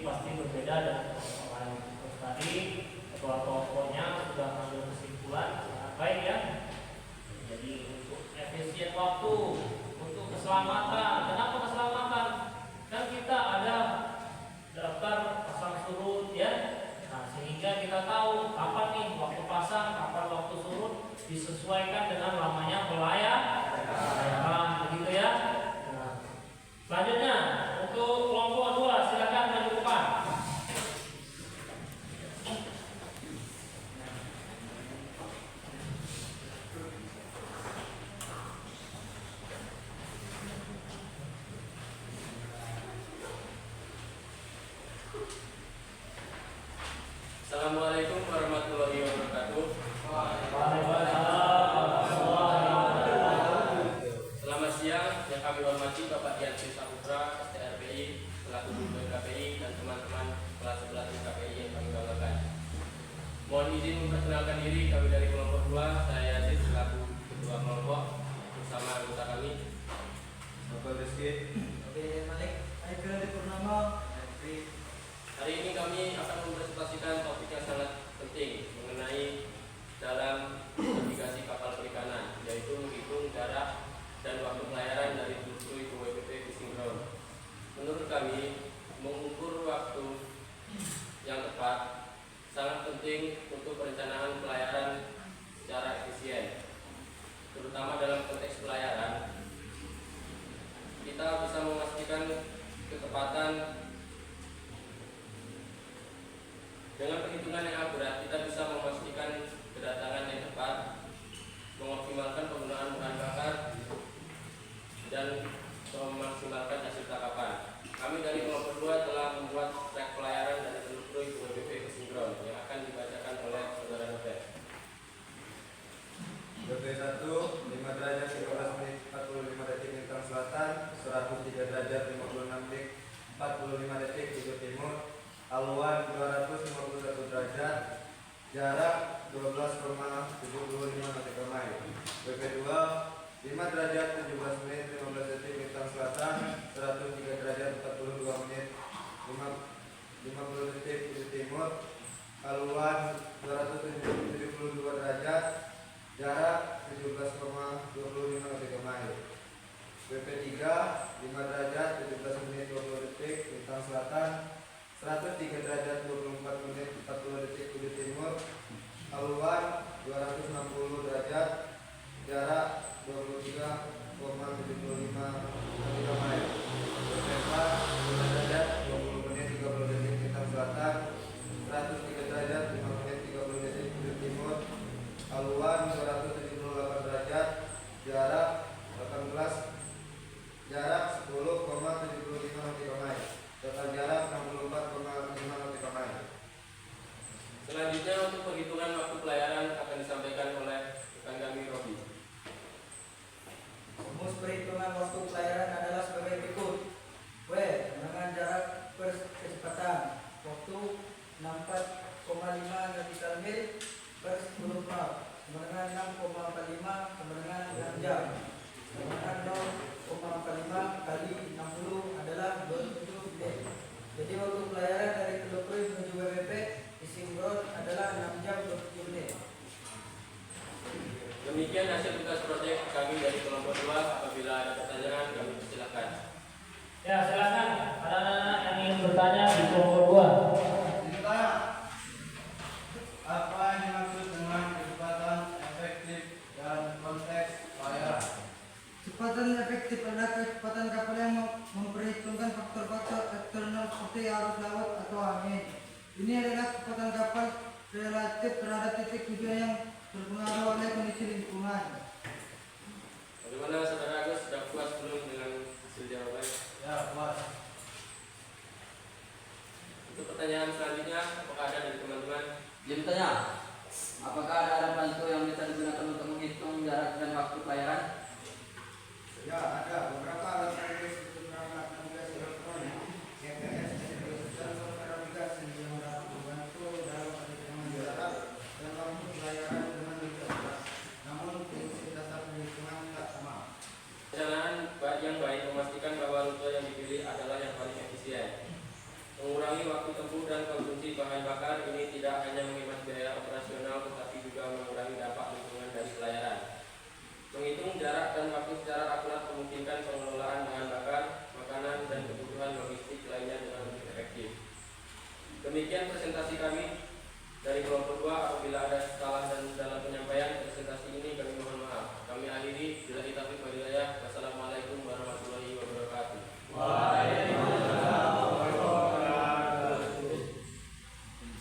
pasti berbeda dengan kelompok lain. Terus tadi kelompok-kelompoknya sudah mengambil kesimpulan sangat baik ya. Jadi untuk efisien waktu, untuk keselamatan. Kenapa keselamatan? Kan kita ada daftar pasang surut ya. Nah, sehingga kita tahu kapan nih waktu pasang, kapan waktu surut, disesuaikan dengan lamanya pelayaran, begitu ya. Nah, selanjutnya untuk kelompok 2 silakan maju ke depan. Assalamualaikum warahmatullahi wabarakatuh. Selamat siang, yang kami hormati Bapak Diansyah Saputra, STRPI, selaku Gubernur KPI, dan teman-teman kelas 11 KPI yang kami banggakan. Mohon izin memperkenalkan diri, kami dari kelompok 2, saya Yazid selaku ketua kelompok bersama anggota kami. Bapak Rizky. Oke, Malik. Michael Purnama. Hari ini kami akan mempresentasikan topik yang sangat penting mengenai dalam navigasi kapal perikanan, yaitu menghitung jarak dan waktu pelayaran dari Teluk Krui ke WPP Fishing Ground. Menurut kami, mengukur waktu yang tepat sangat penting untuk perencanaan pelayaran secara efisien, terutama dalam konteks pelayaran. Kita bisa memastikan ketepatan. Dengan perhitungan yang akurat, kita bisa memastikan kedatangan yang tepat, mengoptimalkan penggunaan bahan bakar, dan memaksimalkan hasil tangkapan. Kami dari kelompok 2 telah membuat track pelayaran dari Teluk Krui ke WPP Fishing Ground yang akan dibacakan oleh saudara Novel. BP1 5 derajat 15 menit 45 detik lintang selatan, 103 derajat 56 menit 45 detik ujung timur, haluan 251 derajat, jarak 12,75 nautical mile. BP2 5 derajat 17 menit 15 detik lintang selatan, 103 derajat 42 menit 50 detik ujung timur, haluan 272 derajat, jarak 17,25 nautical mile. BP3 5 derajat 17 menit 20 detik lintang selatan, 103 derajat 24 menit 40 detik ujung timur, haluan 260 derajat, jarak 23,75 nautical mile. BP4 5 derajat 20 menit 30 detik lintang selatan, 103 derajat 5 menit 30 detik ujung timur, haluan 278 derajat, jarak 10,75 nautical mile. Total jarak 64,5 nautical mile. Selanjutnya untuk penghitungan waktu pelayaran akan disampaikan oleh rekan kami Robi. Rumus perhitungan waktu pelayaran adalah sebagai berikut. W. Dengan jarak per kecepatan. Waktu 64,5 nautical mil per 10 knot. Sama dengan 6,45 sama dengan 6 jam. Sama dengan 0,45 kali 60 adalah 27 menit. Jadi waktu pelayaran dari Teluk Krui menuju WPP Fishing Ground adalah 6 jam 27 menit. Demikian hasil tugas proyek kami dari kelompok 2. Apabila ada pertanyaan, kami persilakan. Ya, silakan. Ada anak-anak yang ingin bertanya di kelompok 2. Apa yang dimaksud dengan kecepatan efektif dalam konteks pelayaran? Kecepatan efektif adalah kecepatan kapal yang memperhitungkan faktor-faktor eksternal seperti arus laut atau angin. Ini adalah kecepatan kapal relatif terhadap titik tujuan yang berpengaruh oleh kondisi lingkungan. Bagaimana saudara Agus, sudah puas belum dengan hasil jawaban? Ya, puas. Untuk pertanyaan selanjutnya, apakah ada dari teman-teman? Jadi tanya, apakah ada alat bantu yang bisa digunakan untuk menghitung jarak dan waktu pelayaran? Ya, ada beberapa alat teknis untuk perangkat navigasi elektronik, GPS, dan software navigasi yang dapat membantu dalam perhitungan jarak dan waktu pelayaran dengan lebih cepat. Namun prinsip dasar perhitungan tak sama. Perencanaan yang baik memastikan bahwa rute yang dipilih adalah yang paling efisien, mengurangi waktu waktu tempuh dan konsumsi bahan bakar ini tidak hanya menghemat biaya operasional tetapi juga mengurangi dampak lingkungan dari pelayaran. Menghitung jarak dan waktu secara akurat memungkinkan pengelolaan bahan bakar, makanan, dan kebutuhan logistik lainnya dengan lebih efektif. Demikian presentasi kami dari kelompok 2. Apabila ada salah dan dalam penyampaian presentasi ini kami mohon maaf. Kami akhiri. Bila taufiq wal hidayah. Wassalamualaikum warahmatullahi wabarakatuh.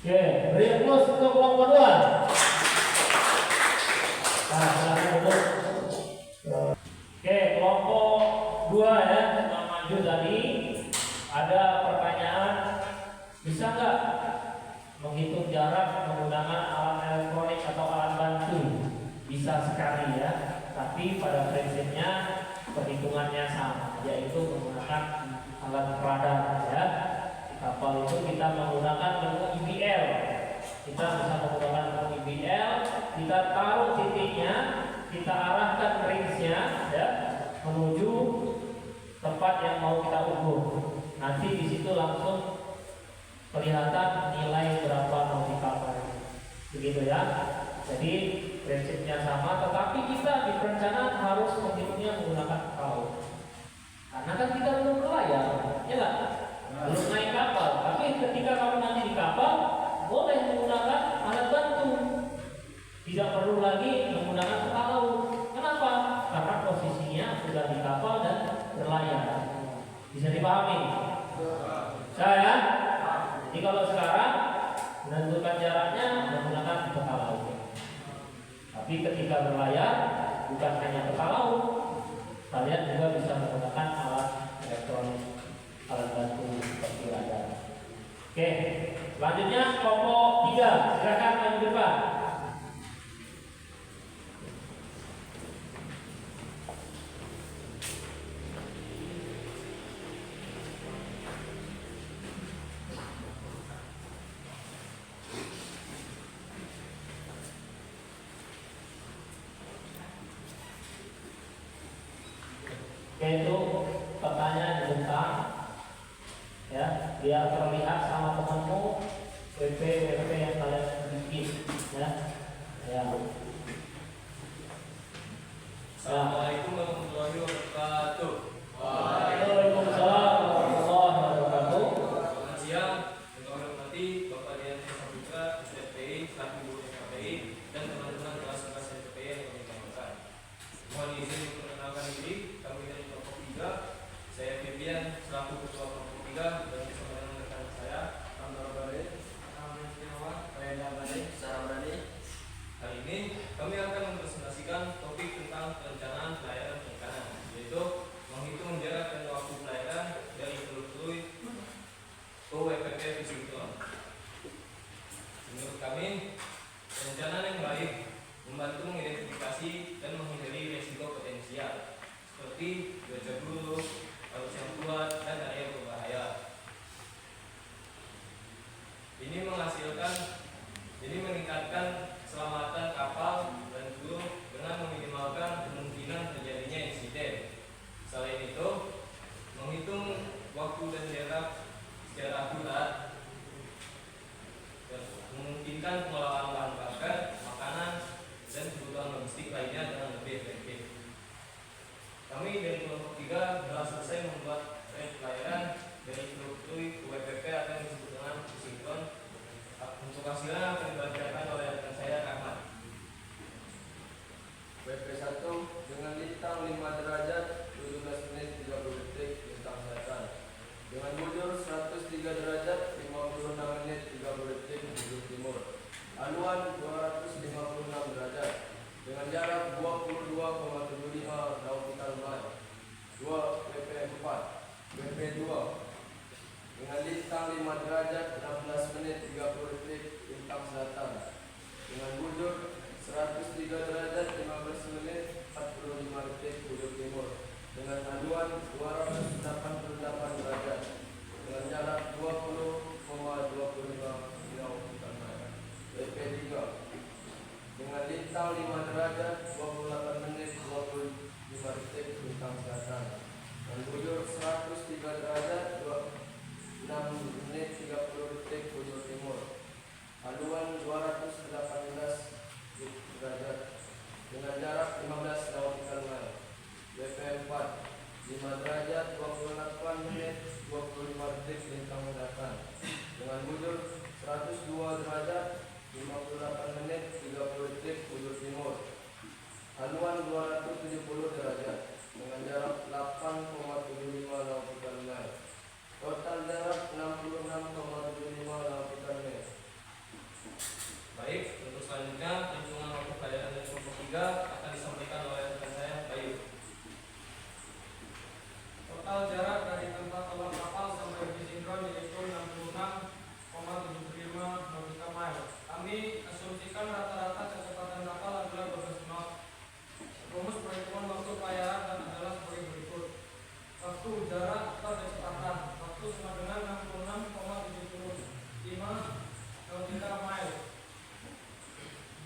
Oke, beri aplaus untuk kelompok 2. Nah, silakan duduk. Oke, kelompok 2 ya, yang maju tadi ada pertanyaan, bisa nggak menghitung jarak menggunakan alat elektronik atau alat bantu? Bisa sekali ya, tapi pada prinsipnya perhitungannya sama, yaitu menggunakan alat radar ya. Kapal itu kita menggunakan ilmu IBL. Kita bisa menggunakan ilmu IBL, kita taruh titiknya, kita arahkan range-nya ya, menuju tempat yang mau kita ukur. Nanti di situ langsung kelihatan nilai berapa nautical mile. Begitu ya. Jadi prinsipnya sama, tetapi kita di perencanaan harus menghitungnya menggunakan perahu. Karena kan kita belum berlayar, ya nggak? Belum naik kapal. Tapi ketika kamu nanti di kapal, boleh menggunakan alat bantu. Tidak perlu lagi menggunakan peta laut. Kenapa? Karena posisinya sudah di kapal dan berlayar. Bisa dipahami? Saya. Jadi kalau sekarang menentukan jaraknya menggunakan peta laut. Tapi ketika berlayar bukan hanya peta laut, kalian juga bisa menggunakan alat elektronik, alat bantu seperti radar. Oke, selanjutnya kelompok 3, silakan maju depan. Yaitu pertanyaan tentang ya, biar terlihat sama temanmu WP yang kalian bikin ya. Ya. Assalamualaikum warahmatullahi wabarakatuh. Waalaikumsalam warahmatullahi wabarakatuh. Selamat siang. Yang kami hormati Bapak Dian Saputra, SPI, selaku guru SPI, dan teman-teman kelas-kelas SPI yang kami banggakan. Mohon izin untuk mengenalkan diri. Kami dari kelompok 3. Saya Febian selaku ketua kelompok 3 dan bersama dengan rekan saya Amar Bade, Kali ini kami akan mempresentasikan topik tentang perencanaan pelayaran perikanan, yaitu menghitung jarak dan waktu pelayaran dari Teluk Tui ke WPP Visitor. Menurut kami, perencanaan yang baik membantu mengidentifikasi dan menghindari risiko potensial seperti cuaca buruk, arus yang kuat, dan area berbahaya. Ini meningkatkan keselamatan kapal dan kru dengan meminimalkan kemungkinan terjadinya insiden. Selain itu, menghitung waktu dan jarak secara akurat dan memungkinkan pengelolaan bahan bakar, makanan, dan kebutuhan logistik lainnya dengan lebih efektif. Kami dari kelompok 3 telah selesai membuat rate pelayaran dari Teluk Tui ke WPP atau yang disebut dengan sinkron. Untuk hasilnya akan dibacakan oleh rekan saya Rahmat. WP1 dengan lintang 5 derajat 17 menit 30 detik lintang selatan. Dengan bujur 103 derajat 56 menit 30 detik bujur timur. Haluan 256 derajat. Dengan jarak 22,75 nautical mile. 2 WP4. WP2 dengan lintang 5 derajat 16 menit 30 detik lintang selatan. Dengan bujur 103 derajat 15 menit 45 detik bujur timur. Dengan haluan 288 derajat. Dengan jarak 20,25 nautical mile. WP3 dengan lintang 5 derajat 28 menit 25 detik lintang selatan. Dan bujur 103 derajat 6 menit 30 102 derajat 58 menit 30 detik bujur timur. Haluan 270 derajat dengan jarak 8,75 nautical mile. Total jarak 66,75 nautical mile. Baik, untuk selanjutnya perhitungan waktu pelayaran dari kelompok 3 akan disampaikan oleh rekan saya, Bayu. Total jarak dari tempat awal kapal sampai di sinkron yaitu 66,75 nautical mile. Kami asumsikan rata-rata kecepatan kapal adalah 12 knot. Rumus perhitungan waktu pelayaran dan adalah sebagai berikut. Waktu, jarak, atau kecepatan. Waktu sama dengan 66,75 nautical mile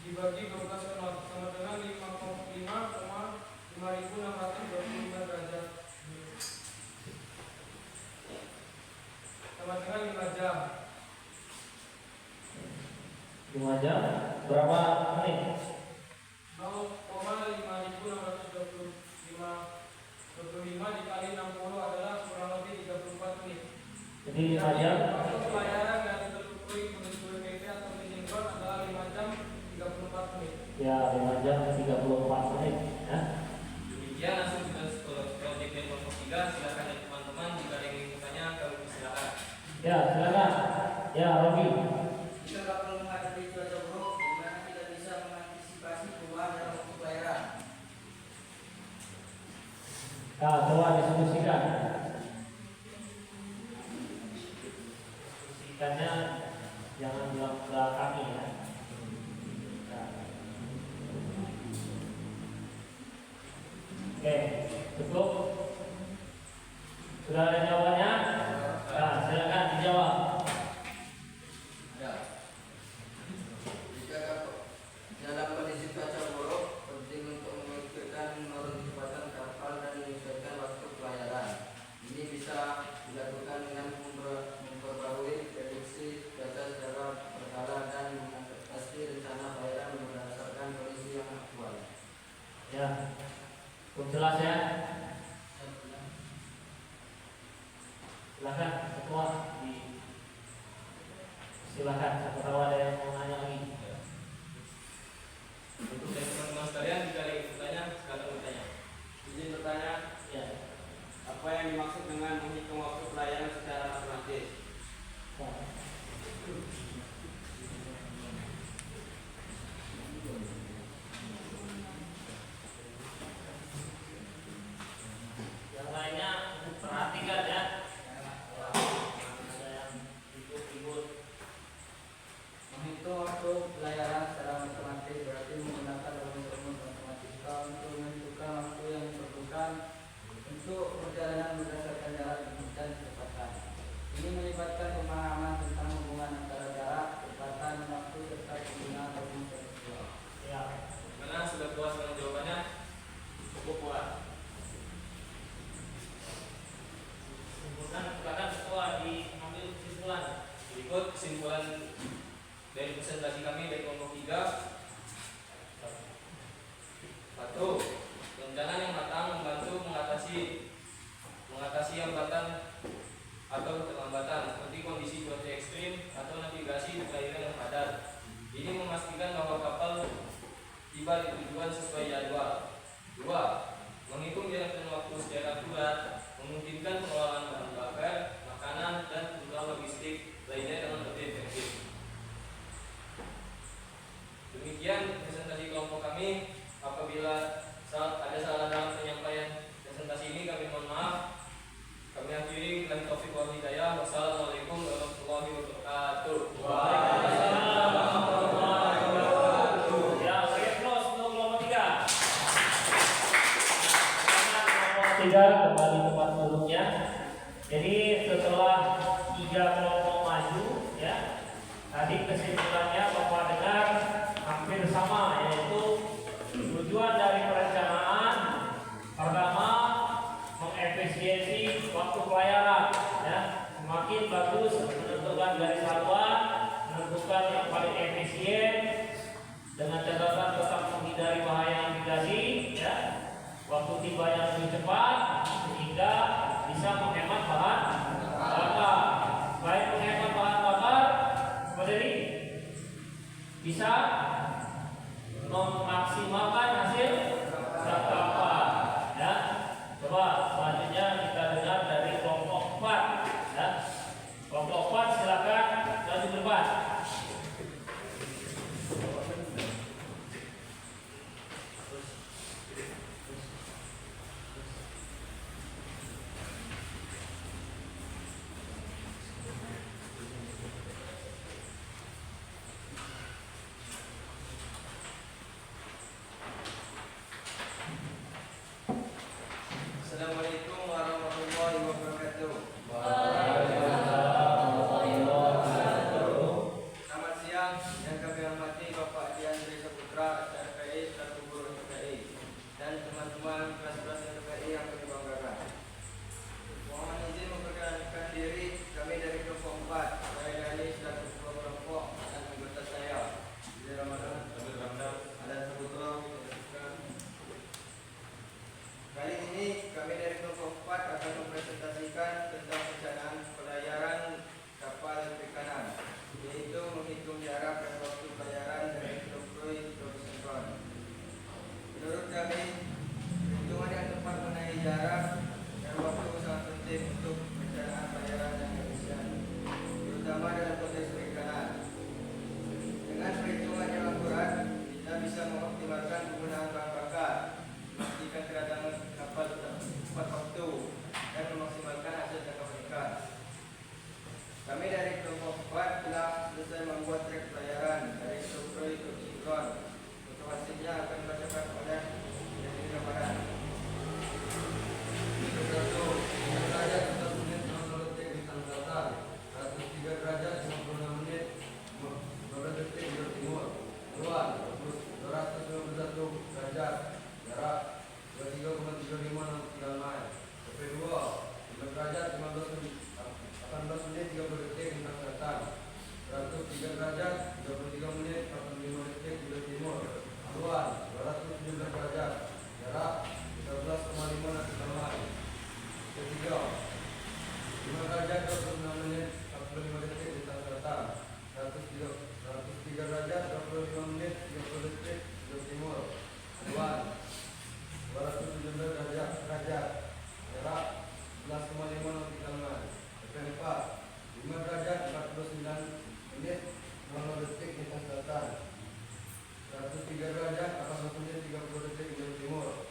dibagi 12 knot sama dengan 5,5625 derajat. Sama dengan 5 jam. 5 jam berapa menit? 0,5625 dikali 60 adalah kurang lebih 34 menit. Jadi 5 jam. Waktu pelayaran dari Teluk Pluit menuju WPP atau Sinkron adalah 5 jam 34 menit. Ya, 5 jam 34 menit ya. Demikian hasil tugas proyek dari kelompok 3. Silakan ya teman-teman, jika ada yang ingin bertanya kami silakan. Ya, silakan. Ya, Robi. Jika kapal menghadapi cuaca buruk, bagaimana kita bisa mengantisipasi perubahan dalam waktu pelayaran? Nah, coba diskusikan. Diskusikannya jangan belakangi ya. Nah. Oke, cukup. Sudah ada jawabannya? Nah, silakan dijawab. Ada. Jika dalam kondisi cuaca buruk, penting untuk memikirkan menurun kecepatan kapal dan menyesuaikan waktu pelayaran. Ini bisa dilakukan dengan memperbarui prediksi cuaca secara berkala dan mengadaptasi rencana pelayaran berdasarkan kondisi yang aktual. Ya, cukup jelas ya. Silakan ketua silakan, siapa tahu ada yang mau nanya lagi. Untuk dari teman-teman sekalian, jika ada yang bertanya, silakan bertanya. Izin bertanya, Ya. apa yang dimaksud dengan menghitung waktu pelayaran secara matematis? Yang lainnya perhatikan ya. Ada yang ribut-ribut. Menghitung waktu pelayaran secara matematis berarti menggunakan rumus-rumus matematika untuk menentukan waktu yang diperlukan untuk perjalanan berdasarkan jarak dan kecepatan. Ini melibatkan pemahaman tentang hubungan antara jarak, kecepatan, waktu serta penggunaan rumus tekstual. Ya. Mana sudah puas dengan jawabannya? Cukup puas. Silakan ketua diambil kesimpulan. Berikut kesimpulan dari presentasi kami dari kelompok 3. 1. Perencanaan yang matang membantu mengatasi hambatan atau keterlambatan seperti kondisi cuaca ekstrim atau navigasi di perairan yang padat. Ini memastikan bahwa kapal tiba di tujuan sesuai jadwal. 2. Menghitung jarak dan waktu secara akurat memungkinkan pengelolaan bahan bakar, makanan, dan kebutuhan logistik lainnya dengan lebih efektif. Demikian presentasi kelompok kami. Apabila ada salah dalam penyampaian presentasi ini, kami mohon maaf. Kami akhiri dengan taufik wal hidayah. Wassalamualaikum warahmatullahi wabarakatuh. Waalaikumsalam warahmatullahi wabarakatuh. Ya, saya close untuk kelompok 3. Kelompok 3 kembali tempat duduknya. Jadi setelah 3 kelompok maju, ya, tadi kesimpulannya Bapak dengar hampir sama, yaitu tujuan dari perencanaan pertama mengefisiensi waktu pelayaran, ya, semakin bagus menentukan garis haluan, menentukan yang paling efisien dengan catatan tetap menghindari bahaya navigasi, ya, waktu tiba yang lebih cepat sehingga bisa menghemat bahan bakar. Selain menghemat bahan bakar, seperti selesai membuat trek pelayaran dari Sukhoi ke Cirebon. Untuk hasilnya akan dibacakan oleh yang Ramadan. Satu, derajat 11 menit 00 detik bintang selatan, 103 derajat 56 menit 12 detik bintang timur. Haluan 251 derajat, jarak 23,35 nautical mile. PP2, 5 derajat 18 menit 30 detik bintang selatan, 103 derajat 33 menit 45 detik bintang timur. Haluan 217 derajat, jarak 13,5 nautical mile. Ketiga, 5 derajat 26 menit 45 detik bintang selatan, 103 derajat 25 menit 30 detik bintang timur. Haluan 217 derajat, jarak 11,5 nautical mile. PP4, 5 derajat 49 menit 00 detik bintang selatan, 103 derajat 18 menit 30 detik bintang timur.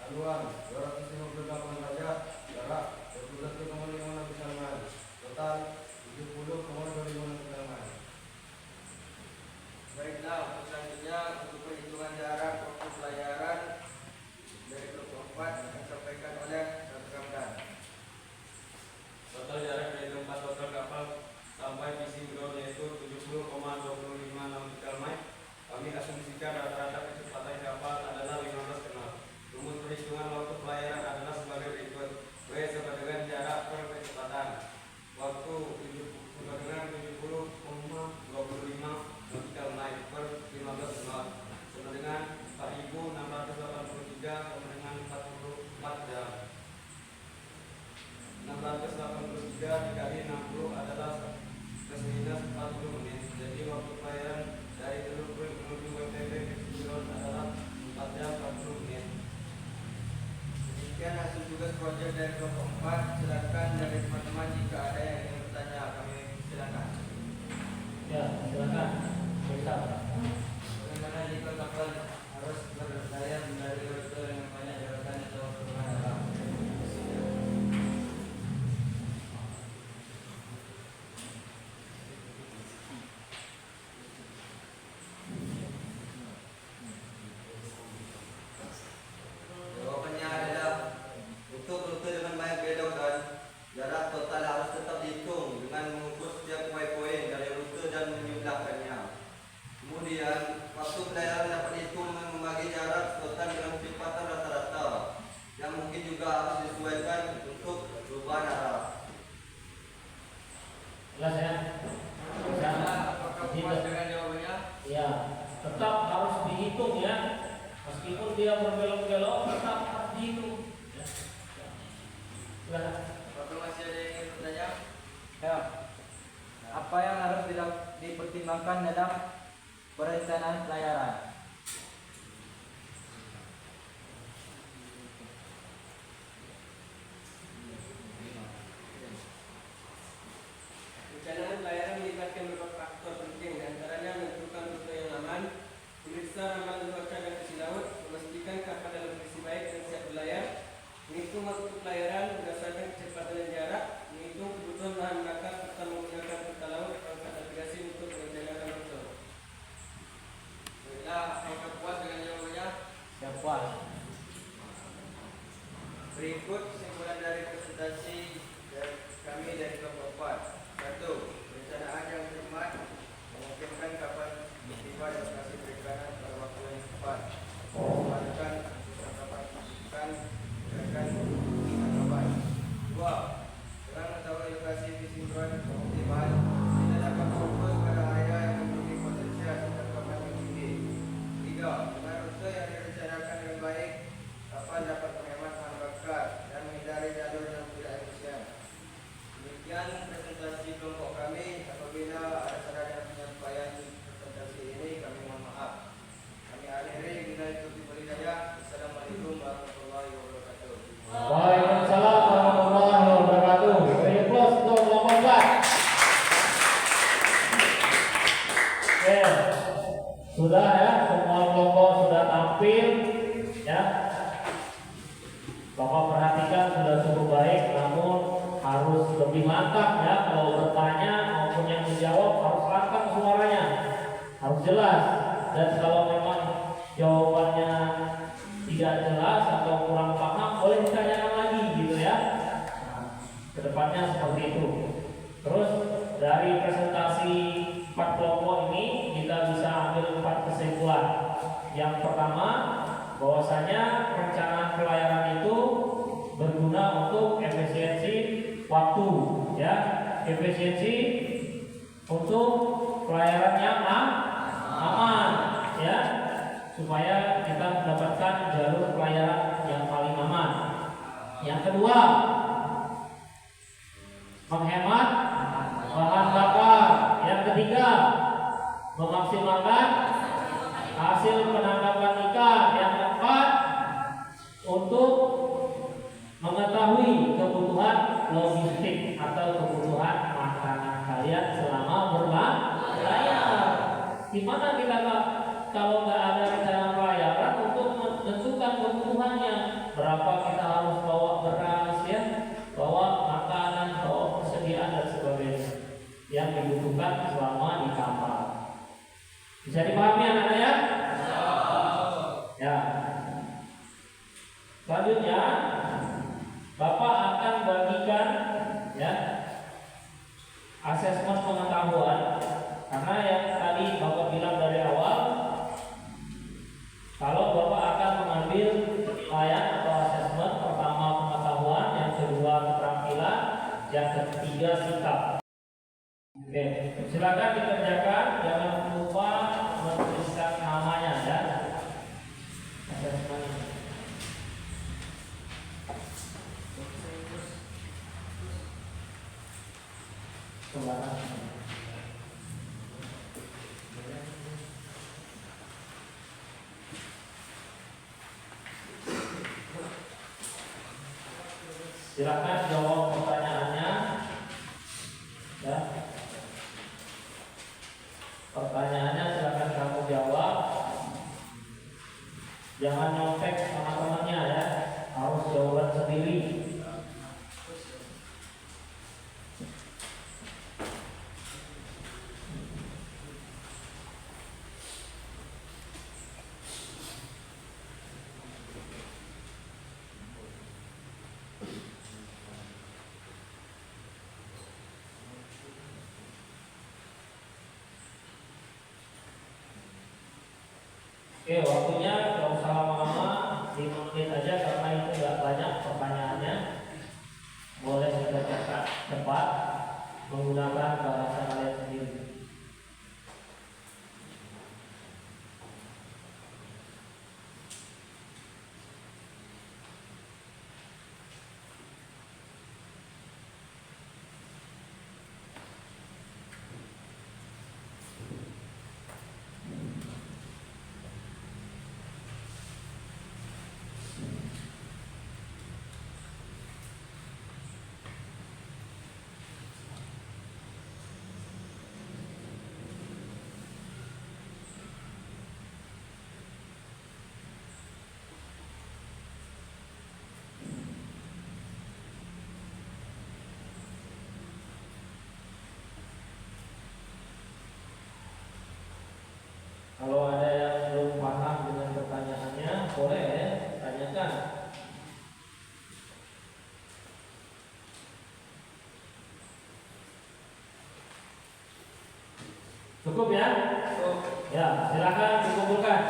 Haluan 258 derajat, jarak 21,5 nautical mile. Total 70,25 nautical mile. Baiklah, untuk selanjutnya untuk perhitungan jarak waktu pelayaran dari kelompok 4 akan disampaikan oleh Dr. Ramdan. Total jarak dari tempat total kapal sampai fishing ground yaitu 70,25 nautical mile. Kami asumsikan rata-rata kecepatan kapal adalah 15 knot. Rumus perhitungan waktu pelayaran adalah sebagai berikut. W sama dengan jarak per kecepatan. Waktu sama dengan 70,25 nautical mile per 15 knot. Sama dengan 4.683 sama dengan 44 jam. 683 dikali 60 adalah plus minus 40 menit. Jadi waktu pelayaran dari Teluk Benoa menuju WTP Fishing adalah 4 jam 40 menit. Demikian hasil tugas proyek dari kelompok 4. Silakan dari teman-teman jika ada yang ingin bertanya, kami silakan. Ya, silakan. Bisa. Bagaimana jika kapal harus berlayar dari rute yang banyak jabatan atau perumahan dalam? Jawabannya adalah untuk rute dengan banyak belokan, jarak total harus tetap dihitung dengan mengukur setiap poin-poin dari rute dan menjumlahkannya. Kemudian, waktu pelayaran dapat dihitung dengan membagi jarak total dengan kecepatan rata-rata yang mungkin juga harus disesuaikan untuk perubahan arah. Jelas ya? Bisa. Apakah puas dengan jawabannya? Ya, tetap harus dihitung ya. Meskipun dia berbelok-belok, tetap harus dihitung. Ya. Silakan. Apakah masih ada yang ingin bertanya? Ya. Apa yang harus dipertimbangkan dalam perencanaan pelayaran? Perencanaan pelayaran melibatkan beberapa faktor penting, di antaranya menentukan rute yang aman, memeriksa ramalan cuaca dan kondisi laut, memastikan kapal dalam kondisi baik dan siap berlayar, menghitung waktu pelayaran berdasarkan kecepatan dan jarak, menghitung kebutuhan bahan bakar serta menggunakan peta laut perangkat navigasi untuk merencanakan rute. Baiklah, apakah puas dengan jawabannya? Saya puas. Berikut kesimpulan dari presentasi kami dari kelompok 4. 1. Perencanaan yang cermat memungkinkan kapal tiba di lokasi perikanan pada waktu yang tepat. Memastikan kapal gerakan tangkapan. 2. Dengan mengetahui lokasi fishing ground optimal, kita dapat fokus pada area yang memiliki potensi hasil tangkapan yang tinggi. 3. Dengan rute yang direncanakan dengan baik, kapal dapat menghemat bahan bakar dan menghindari jalur yang tidak efisien. Demikian presentasi kelompok kami. Apabila ada saran dan penyampaian presentasi ini, kami mohon maaf. Kami akhiri dengan tutup hidayah. Assalamualaikum warahmatullahi wabarakatuh. Waalaikumsalam warahmatullahi wabarakatuh. Beri plus untuk kelompok 4. Oke, sudah ya, semua kelompok sudah tampil ya. Bapak perhatikan sudah cukup baik, namun harus lebih mantap ya. Kalau bertanya maupun yang menjawab harus lengkap harus jelas. Dan kalau memang jawabannya tidak jelas atau kurang paham, boleh ditanyakan lagi gitu ya. Nah, kedepannya seperti itu. Terus dari presentasi 4 kelompok ini kita bisa ambil 4 kesimpulan. Yang pertama, bahwasanya perencanaan pelayaran itu berguna untuk efisiensi waktu, ya, efisiensi untuk pelayaran yang aman, ya, supaya kita mendapatkan jalur pelayaran yang paling aman. Yang kedua, menghemat bahan bakar. Yang ketiga, memaksimalkan hasil penangkapan ikan. Yang keempat, untuk mengetahui kebutuhan logistik atau kebutuhan makanan kalian selama berlayar. Gimana kita kalau nggak ada rencana pelayaran untuk menentukan kebutuhannya, berapa kita harus bawa beras, ya, bawa makanan, bawa persediaan dan sebagainya yang dibutuhkan selama di kapal. Bisa dipahami anak-anak ya? Ya. Selanjutnya, Bapak akan bagikan, ya, asesmen pengetahuan, karena yang tadi Bapak bilang dari awal, kalau Bapak akan mengambil penilaian atau asesmen, pertama pengetahuan, yang kedua keterampilan, yang ketiga sikap. Oke, silakan dikerjakan, jangan lupa menuliskan namanya ya. Asesmen. Silakan jawab pertanyaannya, ya. Pertanyaannya silakan kamu jawab. Jangan nyontek sama temannya ya, harus jawaban sendiri. Oke, waktunya nggak usah lama-lama, 5 menit aja karena itu nggak banyak pertanyaannya. Boleh dikerjakan cepat menggunakan bahasa kalian sendiri. Kalau ada yang belum paham dengan pertanyaannya, boleh ya, tanyakan. Cukup ya? Ya, silakan dikumpulkan.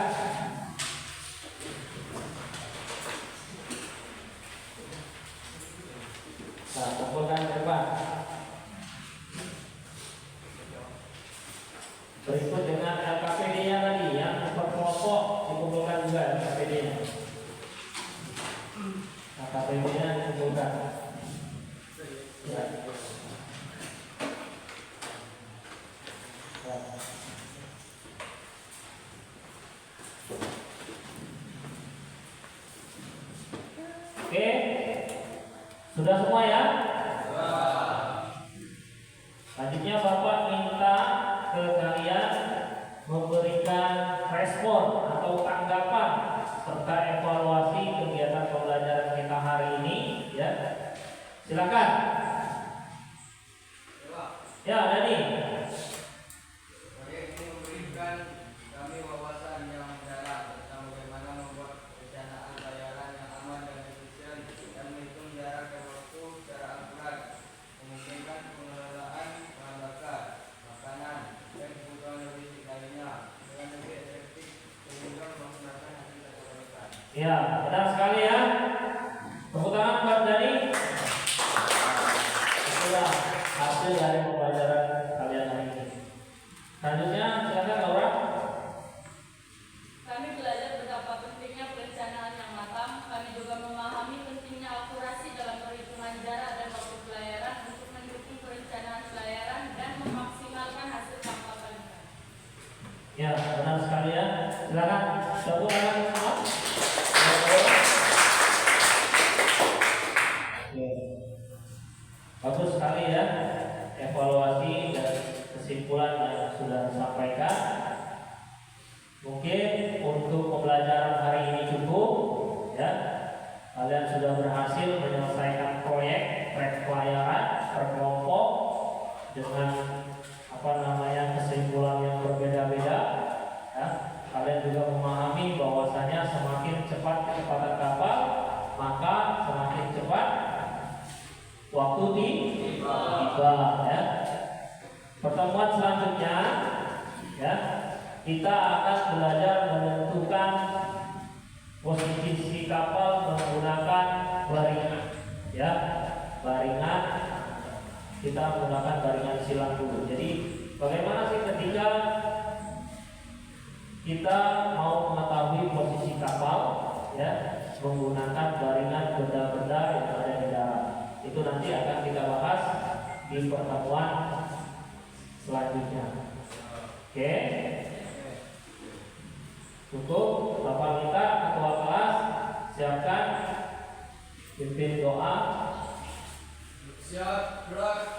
Nah, kumpulkan ke depan. Berikut dengan LKPD-nya tadi, yang per kelompok dikumpulkan juga LKPD-nya. LKPD-nya dikumpulkan. Ya. Oke, sudah semua ya? Selanjutnya Bapak minta ke kalian memberikan respon atau tanggapan serta evaluasi kegiatan pembelajaran kita hari ini, ya. Silakan. Ya, Dani. Saya ingin memberikan Ya, benar sekali ya. Tepuk tangan buat Dani. Itulah hasil dari pembelajaran kalian hari ini. Selanjutnya silakan Laura. Kami belajar betapa pentingnya perencanaan yang matang. Kami juga memahami pentingnya akurasi dalam perhitungan jarak dan waktu pelayaran untuk mendukung perencanaan pelayaran dan memaksimalkan hasil kapal pelikan. Ya, benar sekali ya. Silakan tepuk tangan semua. Oke. Bagus sekali ya evaluasi dan kesimpulan yang sudah disampaikan. Mungkin untuk pembelajaran hari ini cukup ya. Kalian sudah berhasil menyelesaikan proyek pelayaran berkelompok dengan kesimpulan yang berbeda-beda ya. Kalian juga memahami bahwasanya semakin cepat kecepatan kapal maka semakin cepat waktu tiba ya. Pertemuan selanjutnya ya, kita akan belajar menentukan posisi kapal menggunakan baringan ya. Baringan kita menggunakan baringan silang dulu. Jadi bagaimana sih ketika kita mau mengetahui posisi kapal ya, menggunakan baringan benda-benda yang ada di darat. Itu nanti akan kita bahas di pertemuan selanjutnya. Oke. Cukup. Bapak minta ketua kelas siapkan pimpin doa. Siap, gerak.